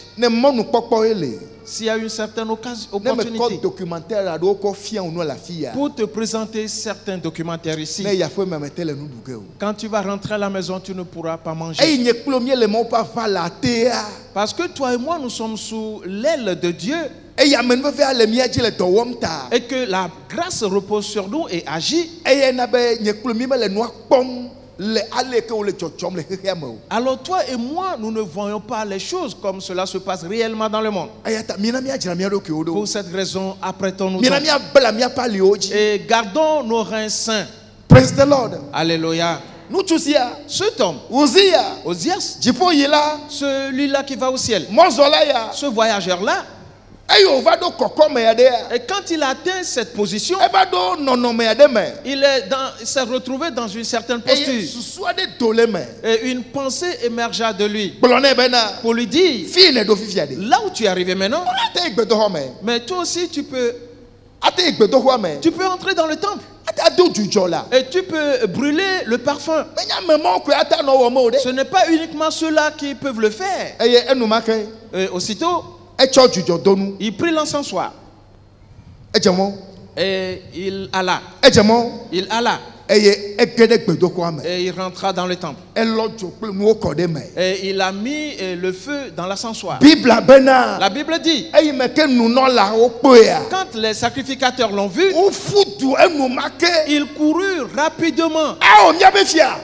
S'il y a une certaine opportunité pour te présenter certains documentaires ici, quand tu vas rentrer à la maison, tu ne pourras pas manger. Parce que toi et moi, nous sommes sous l'aile de Dieu. Et que la grâce repose sur nous et agit. Alors toi et moi, nous ne voyons pas les choses comme cela se passe réellement dans le monde. Pour cette raison, apprêtons-nous et gardons nos reins sains. Praise the Lord. Alléluia. Cet homme, Ozias, celui-là qui va au ciel, ce voyageur-là, et quand il a atteint cette position, il s'est retrouvé dans une certaine posture. Et une pensée émergea de lui pour lui dire, là où tu es arrivé maintenant, mais toi aussi tu peux entrer dans le temple. Et tu peux brûler le parfum. Ce n'est pas uniquement ceux-là qui peuvent le faire. Et aussitôt, il prit l'encensoir. Et il alla. Et il rentra dans le temple. Et il a mis le feu dans l'encensoir. La Bible dit, quand les sacrificateurs l'ont vu, ils coururent rapidement,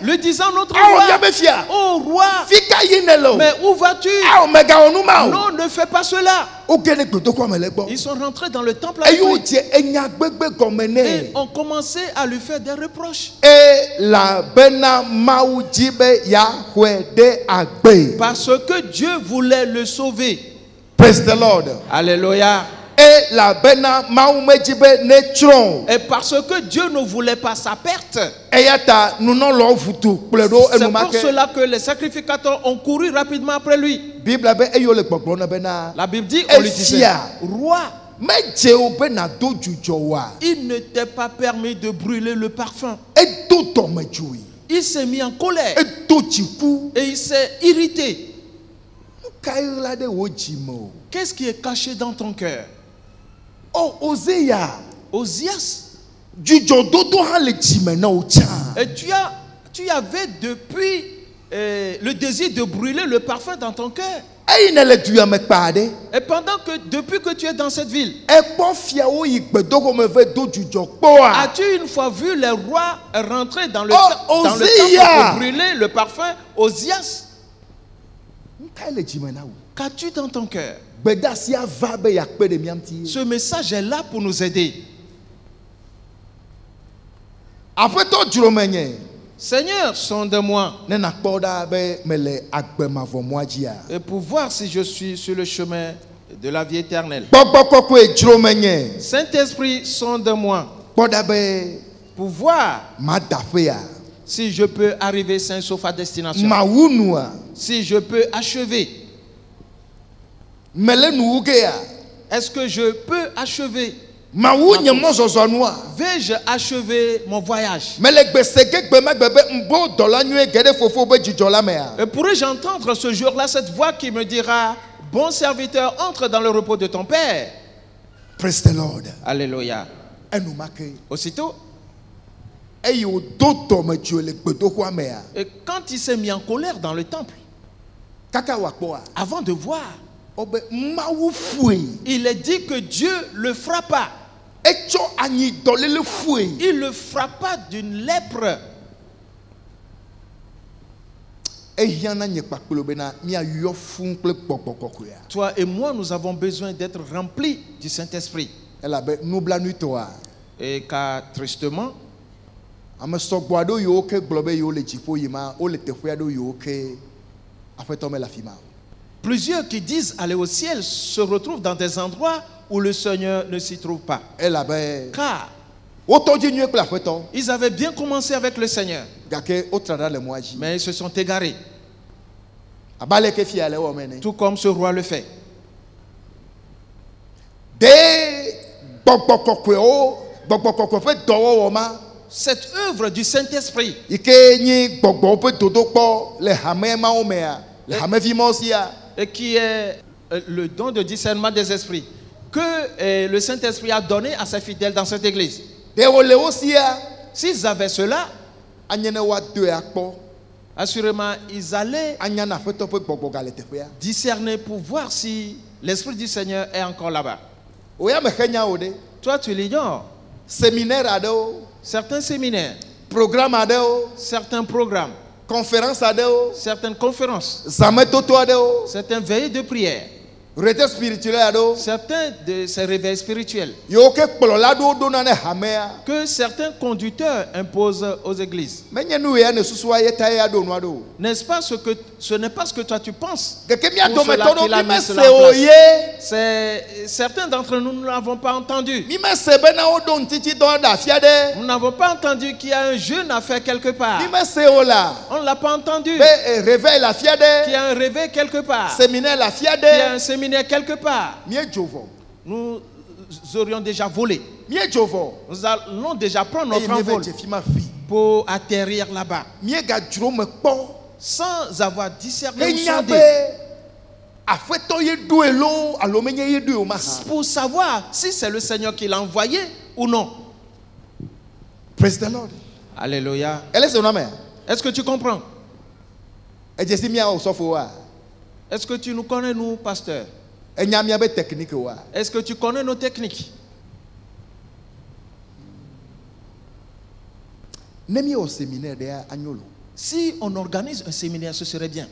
le disant, notre roi, oh roi, mais où vas-tu? Non, ne fais pas cela. Ils sont rentrés dans le temple avec lui et ont commencé à lui faire des reproches. Parce que Dieu voulait le sauver. Praise the Lord. Alléluia. Et parce que Dieu ne voulait pas sa perte, c'est pour cela que les sacrificateurs ont couru rapidement après lui. La Bible dit, on lui disait, roi, il ne t'est pas permis de brûler le parfum. Il s'est mis en colère et il s'est irrité. Qu'est-ce qui est caché dans ton cœur? Oh, Ozias. Et tu avais depuis le désir de brûler le parfum dans ton cœur. Et pendant que, depuis que tu es dans cette ville, as-tu une fois vu les rois rentrer dans le temple pour brûler le parfum? Ozias, qu'as-tu dans ton cœur? Ce message est là pour nous aider. Seigneur, sonde-moi et pour voir si je suis sur le chemin de la vie éternelle. Saint-Esprit, sonde-moi pour voir si je peux arriver sain sauf à destination. Si je peux achever. Est-ce que je peux achever? Vais-je achever mon voyage? Et pourrais-je entendre ce jour-là cette voix qui me dira: bon serviteur, entre dans le repos de ton Père. Praise the Lord. Alléluia. Aussitôt, et quand il s'est mis en colère dans le temple, avant de voir, il est dit que Dieu le frappa. Il le frappa d'une lèpre. Toi et moi, nous avons besoin d'être remplis du Saint-Esprit. Et car tristement, plusieurs qui disent aller au ciel se retrouvent dans des endroits où le Seigneur ne s'y trouve pas. Car ils avaient bien commencé avec le Seigneur, mais ils se sont égarés. Tout comme ce roi le fait. Cette œuvre du Saint-Esprit et qui est le don de discernement des esprits que le Saint-Esprit a donné à ses fidèles dans cette église. S'ils avaient cela, assurément ils allaient discerner pour voir si l'Esprit du Seigneur est encore là-bas. Toi tu l'ignores. Certains séminaires, certains programmes, certaines conférences, certains veillées de prière, certains de ces réveils spirituels que certains conducteurs imposent aux églises. N'est-ce pas ce n'est pas ce que toi tu penses? Certains d'entre nous ne l'avons pas entendu. Nous n'avons pas entendu qu'il y a un jeûne à faire quelque part. On ne l'a pas entendu. Qu'il y a un réveil quelque part. Qu'il y a un séminaire quelque part. Nous aurions déjà volé. Nous allons déjà prendre notre envol pour atterrir là-bas sans avoir discerné ou sondé pour savoir si c'est le Seigneur qui l'a envoyé ou non. Praise the Lord. Alléluia. Est-ce que tu comprends? Est-ce que tu nous connais, nous, pasteurs? Est-ce que tu connais nos techniques? Si on organise un séminaire, ce serait bien.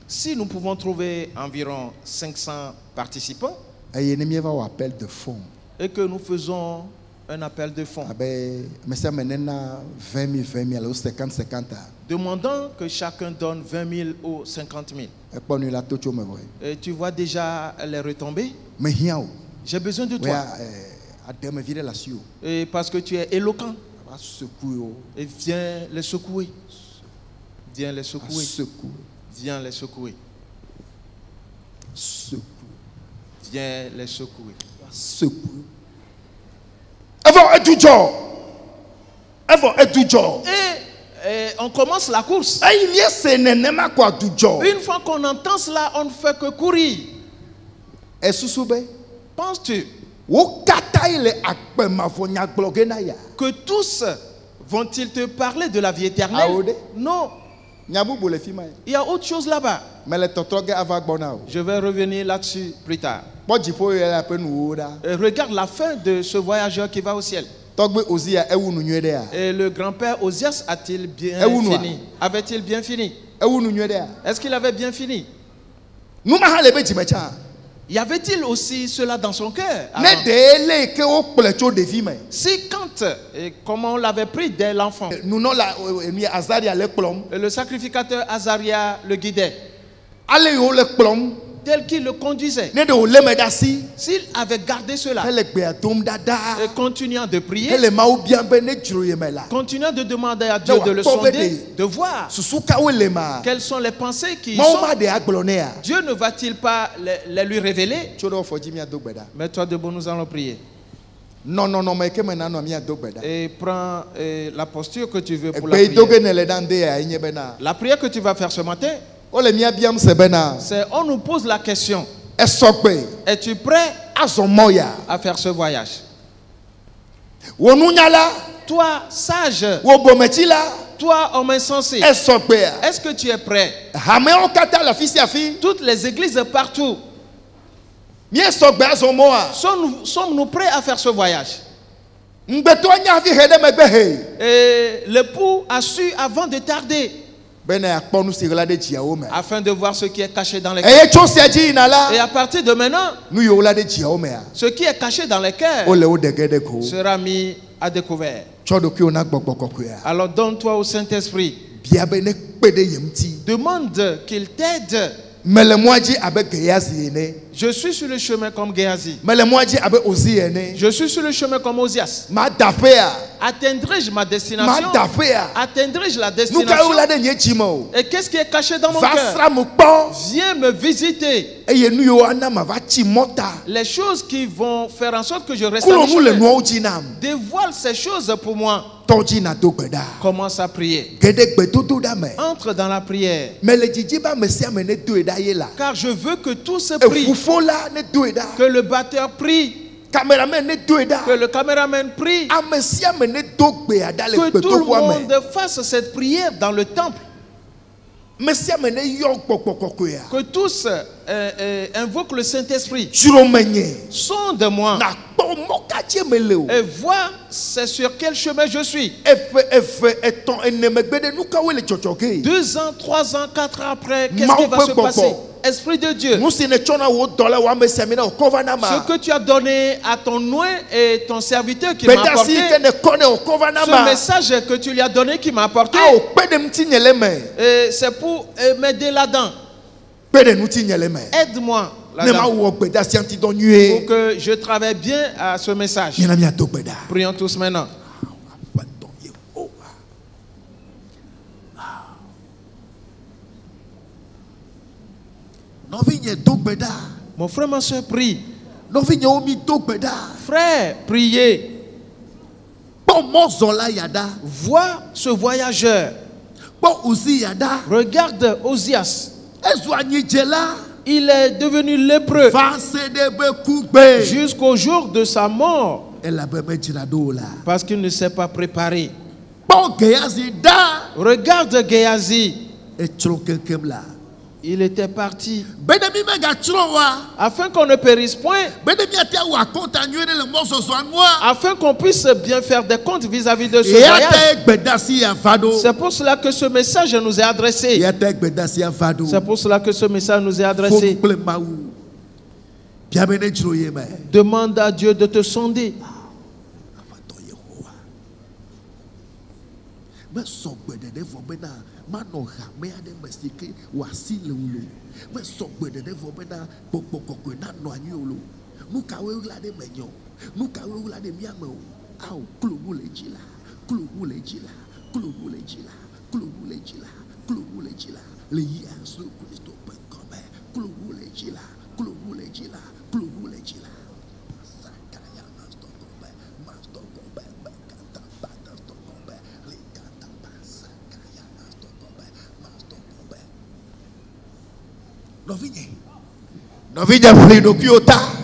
Si nous pouvons trouver environ 500 participants et que nous faisons un appel de fonds, demandant que chacun donne 20 000 ou 50 000. Et tu vois déjà les retombées. J'ai besoin de toi. Et parce que tu es éloquent. Et viens les secouer. Viens les secouer. Viens les secouer. Viens les secouer. Et on commence la course. Une fois qu'on entend cela, on ne fait que courir. Penses-tu que tous vont-ils te parler de la vie éternelle? Non. Il y a autre chose là-bas. Je vais revenir là-dessus plus tard. Et regarde la fin de ce voyageur qui va au ciel. Et le grand-père Osias a-t-il bien fini? Avait-il bien fini? Est-ce qu'il avait bien fini? Y avait-il aussi cela dans son cœur? Si quand, comment on l'avait pris dès l'enfant, et le sacrificateur Azaria le guidait, tel qu'il le conduisait. S'il avait gardé cela et continuant de prier, continuant de demander à Dieu de le sonder, de voir quelles sont les pensées qui y sont, Dieu ne va-t-il pas les lui révéler? Mets-toi debout, nous allons prier. Non, Et prends la posture que tu veux pour la prière. La prière que tu vas faire ce matin, c'est on nous pose la question: es-tu prêt à faire ce voyage? Toi, sage, toi, homme insensé, est-ce que tu es prêt? Toutes les églises partout, sommes-nous prêts à faire ce voyage? Et l'époux a su avant de tarder, afin de voir ce qui est caché dans les cœurs. Et à partir de maintenant, ce qui est caché dans les cœurs sera mis à découvert. Alors donne-toi au Saint-Esprit. Demande qu'il t'aide. Je suis sur le chemin comme Géasi. Je suis sur le chemin comme Osias. Atteindrai-je ma destination? Atteindrai-je la destination? Et qu'est-ce qui est caché dans mon cœur? Viens me visiter. Les choses qui vont faire en sorte que je reste en chemin, dévoile ces choses pour moi. Commence à prier. Entre dans la prière. Car je veux que tout se prie. Que le batteur prie. Que le caméraman prie. Que tout le monde fasse cette prière dans le temple. Que tous invoquent le Saint-Esprit. Sonde-moi et vois c'est sur quel chemin je suis. 2 ans, 3 ans, 4 ans après, qu'est-ce qui va se passer? Esprit de Dieu, ce que tu as donné à ton oint et ton serviteur qui m'a apporté, ce message que tu lui as donné qui m'a apporté, c'est pour m'aider là-dedans. Aide-moi là-dedans pour que je travaille bien à ce message. Prions tous maintenant. Mon frère, ma soeur, prie. Frère, priez. Vois ce voyageur. Regarde Osias. Il est devenu lépreux jusqu'au jour de sa mort parce qu'il ne s'est pas préparé. Regarde Géasi. Il était parti afin qu'on ne périsse point, afin qu'on puisse bien faire des comptes vis-à-vis de ce voyage. C'est pour cela que ce message nous est adressé. C'est pour cela que ce message nous est adressé. Demande à Dieu de te sonder.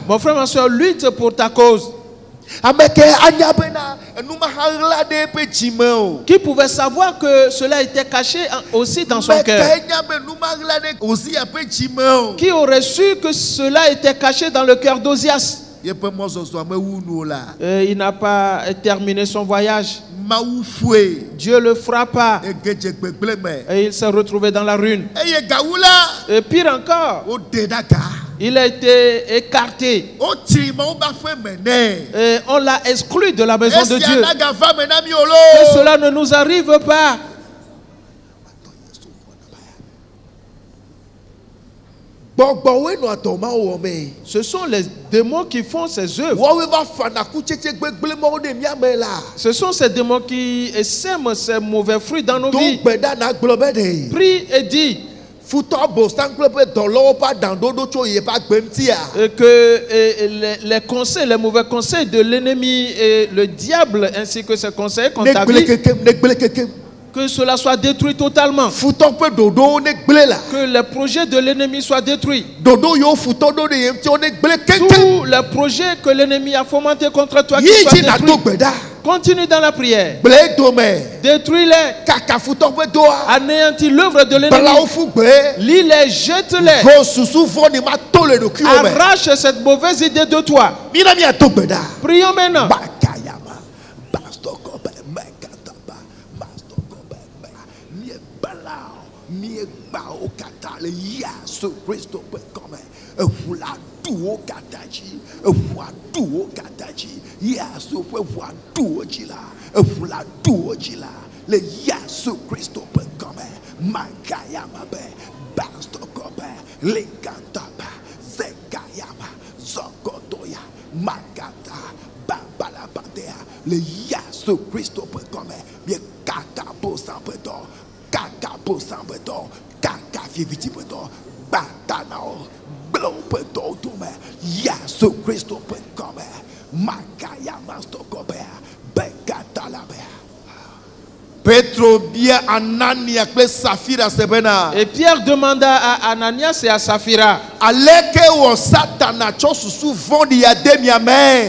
Mon frère, ma soeur, lutte pour ta cause. Qui pouvait savoir que cela était caché aussi dans son cœur? Qui aurait su que cela était caché dans le cœur d'Osias? Il n'a pas terminé son voyage. Dieu le frappa et il s'est retrouvé dans la ruine. Et pire encore, il a été écarté et on l'a exclu de la maison de Dieu. Que cela ne nous arrive pas. Ce sont les démons qui font ces œuvres. Ce sont ces démons qui sèment ces mauvais fruits dans nos vies. Prie et dis que les conseils, les mauvais conseils de l'ennemi et le diable ainsi que ses conseils contre ta vie, que cela soit détruit totalement. Que les projets de l'ennemi soient détruits. Tous les projets que l'ennemi a fomentés contre toi qui soient détruits. Continue dans la prière. Détruis-les. Anéantis l'œuvre de l'ennemi. Lis-les, jette-les. Arrache cette mauvaise idée de toi. Prions maintenant. Et Pierre demanda à Ananias et à Saphira,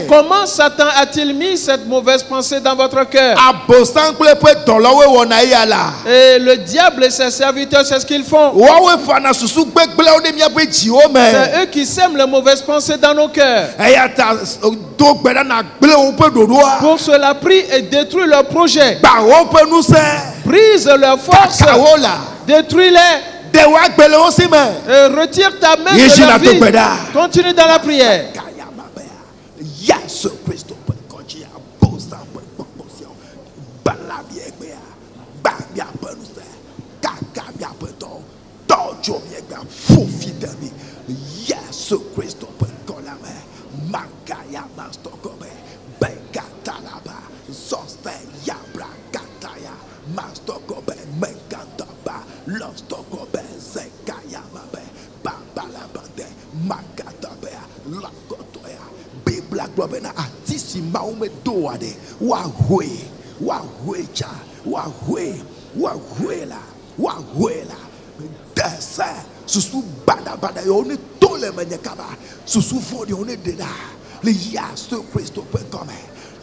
comment Satan a-t-il mis cette mauvaise pensée dans votre cœur? Et le diable et ses serviteurs, c'est ce qu'ils font. C'est eux qui sèment les mauvaises pensées dans nos cœurs. Pour cela, prie et détruis leurs projets. Brise leur force. Détruis-les. Et retire ta main de la vie. Continue dans la prière. Susu bada bada yoni tole menyekaba susu fodi yoni deda le Yesu Kristo pe come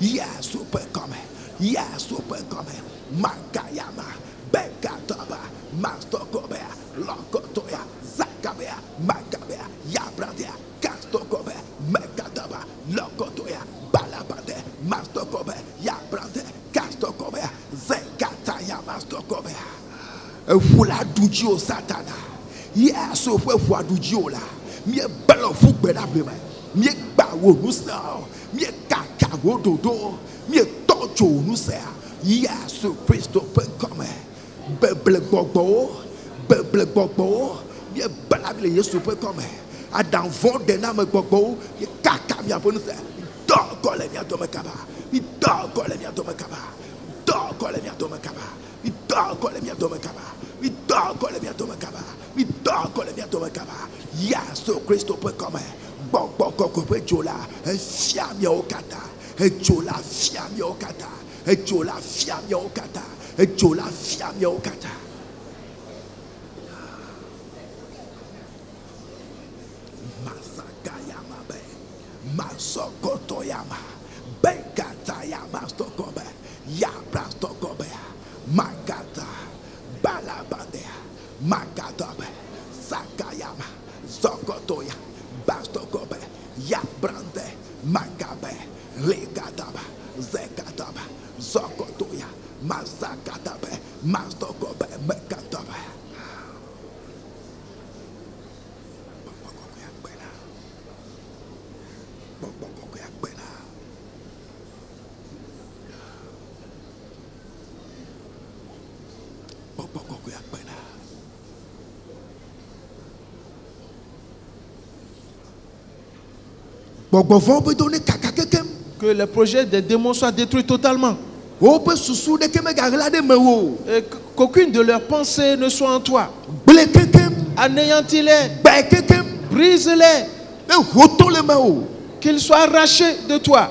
Yesu pe come Yesu pe come makayama bekataba mastokobe lokotoya zakabea makabea yabradia kastokobe mekataba lokotoya balabade mastokobe yabrade kastokobe zekataya mastokobe fula dujo satana Yes, so we for Dujiola. Me bello fugbe me. Me gba wo nu se. Me kaka wo dodo. Me tojo nu se. Yes, so Christo pen come. Beble gbogbo. Me bela le Yesu pen come. Adam von de na me gbogbo. Ye kaka mi abonu se. Dogo le mi adome kaba. Mi dogo le mi adome kaba. Dogo le mi adome kaba. Mi dogo le mi adome kaba. Mi dogo le mi adome kaba. Mi dogo le mi adome kaba. Yesu Kristo pe come. Gbogbo koko pe jola. Fiam yo kata. Jola fiam yo kata. Jola fiam yo kata. Jola fiam yo kata. Masakayama be. Masokotoyama. Bekatayama stokobe. Yabra stokobe. Magata. Balabandea. Magatabe. Sakayama. Zokotoya. Bastokobe. Yabrande. Magabe. Legataba. Zekataba. Zokotoya. Mazakatabe. Mastokobe. Mekatabe. Que les projets des démons soient détruits totalement. Et qu'aucune de leurs pensées ne soit en toi. Anéantis-les. Brise-les. Qu'ils soient arrachés de toi.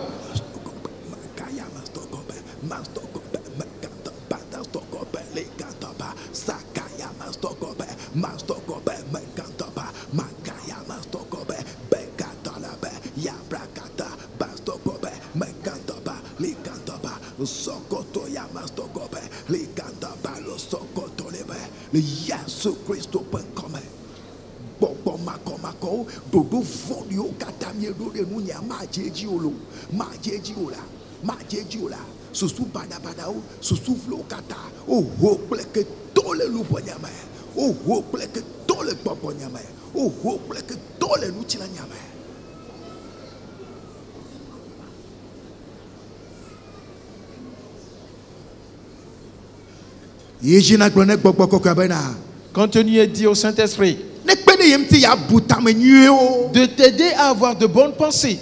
Continue à dire au Saint-Esprit de t'aider à avoir de bonnes pensées,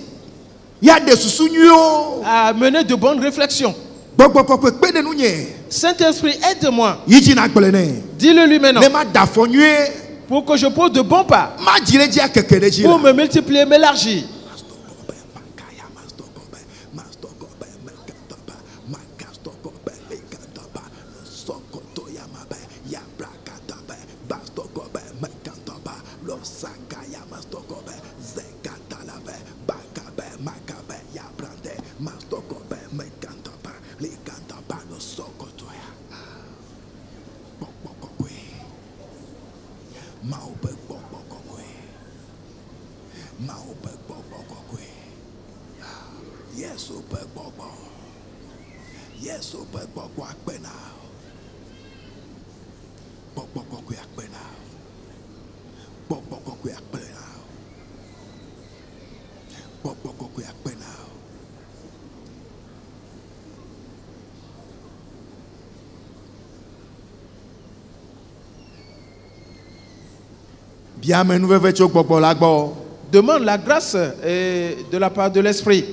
à mener de bonnes réflexions. Saint-Esprit, aide-moi. Dis-le lui maintenant. Pour que je pose de bons pas. Pour me multiplier, m'élargir. Demande la grâce de la part de l'Esprit,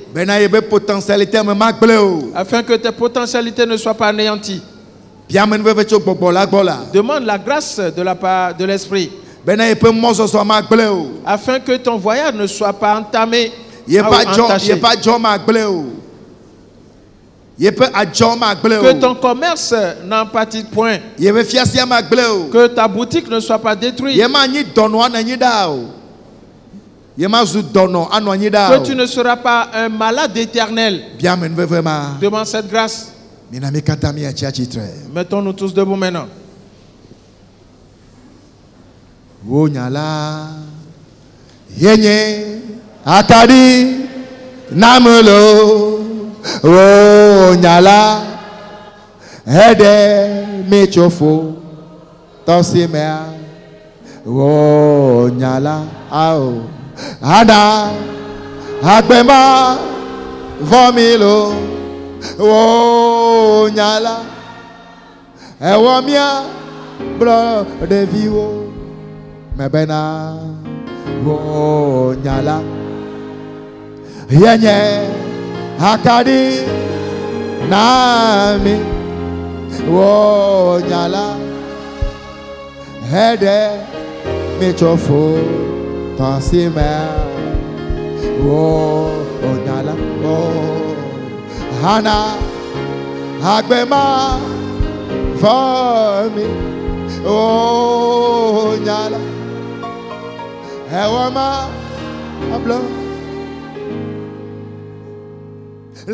afin que tes potentialités ne soient pas anéanties. Demande la grâce de la part de l'Esprit, afin que ton voyage ne soit pas entamé ou entaché. Que ton commerce n'en pâtisse point. Que ta boutique ne soit pas détruite. Que tu ne seras pas un malade éternel. Demande cette grâce. Mettons-nous tous debout maintenant. Akadi Namelo Nyala Hede Mechofo Tosimea Nyala Ao Ada Agbema Vomilo Nyala Ewamia Bro de Vivo Mebena Nyala Yenye Akadi Nami Nyala Hede Mechofo Tansime Nyala Hana Agbema Vami Nyala Ewama Ablo Dans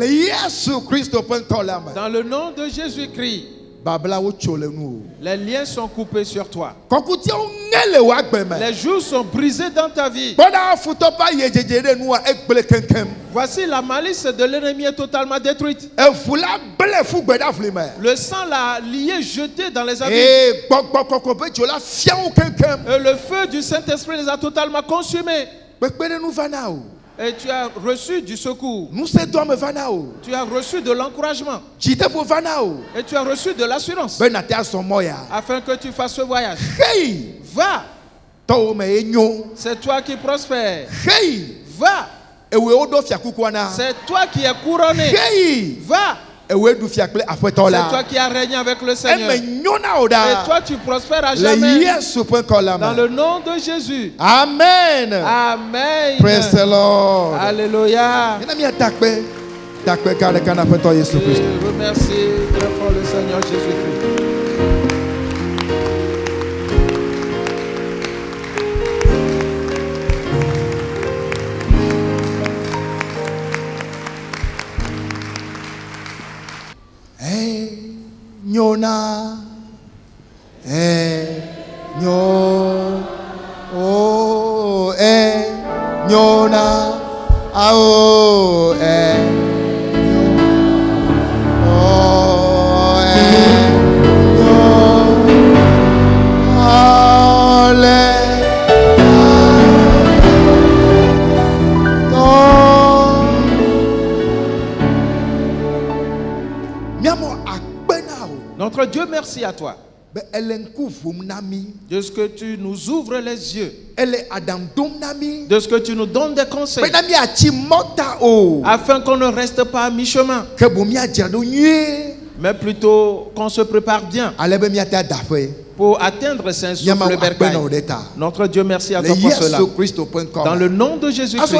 le nom de Jésus-Christ, les liens sont coupés sur toi. Les jours sont brisés dans ta vie. Voici la malice de l'ennemi est totalement détruite. Le sang l'a lié, jeté dans les abîmes. Et le feu du Saint-Esprit les a totalement consumés. Et tu as reçu du secours. Tu as reçu de l'encouragement. Et tu as reçu de l'assurance. Afin que tu fasses ce voyage. Va. C'est toi qui prospères. Va. C'est toi qui es couronné. Va. C'est toi qui as régné avec le Seigneur. Et toi tu prospères à jamais. Dans le nom de Jésus. Amen. Amen. Praise the Lord. Alléluia. Je remercie très fort le Seigneur Jésus-Christ. Nyona, nyo, oh, nyona, oh, Notre Dieu, merci à toi. De ce que tu nous ouvres les yeux. De ce que tu nous donnes des conseils. Afin qu'on ne reste pas à mi-chemin. Mais plutôt qu'on se prépare bien. Pour atteindre Saint-Souffle Bercail. Notre Dieu, merci à toi pour cela. Dans le nom de Jésus-Christ.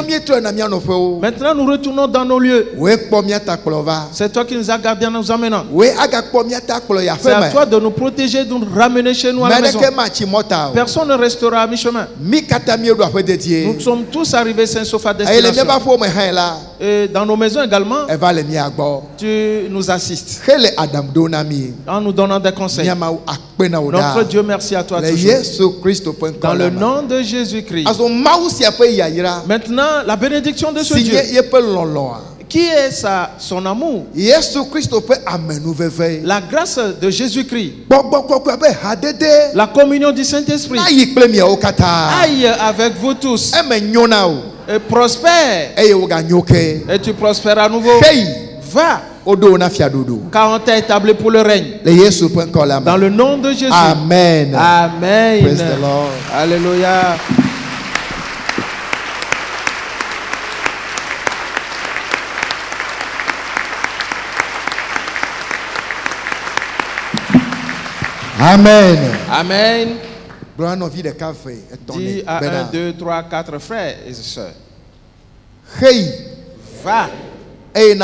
Maintenant, nous retournons dans nos lieux. C'est toi qui nous as gardés en nous amenant. C'est à toi de nous protéger, de nous ramener chez nous à la maison. Personne ne restera à mi-chemin. Nous sommes tous arrivés Saint-Sauf à destination. Et dans nos maisons également, tu nous assistes en nous donnant des conseils. Notre Dieu, merci à toi toujours. Dans le nom de Jésus-Christ. Maintenant, la bénédiction de ce Dieu. Qui est son amour? La grâce de Jésus-Christ. La communion du Saint-Esprit. Aille avec vous tous. Et prospère. Et tu prospères à nouveau. Va. Car on t'a établi pour le règne. Dans le nom de Jésus. Amen. Amen. Praise the Lord. Alléluia. Amen. Amen. Dis à 1, 2, 3, 4 frères et sœurs. Va. Et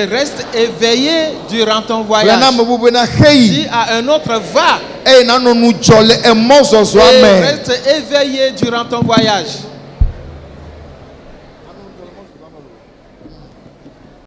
reste éveillé durant ton voyage. Dis à un autre, va. Et reste éveillé durant ton voyage.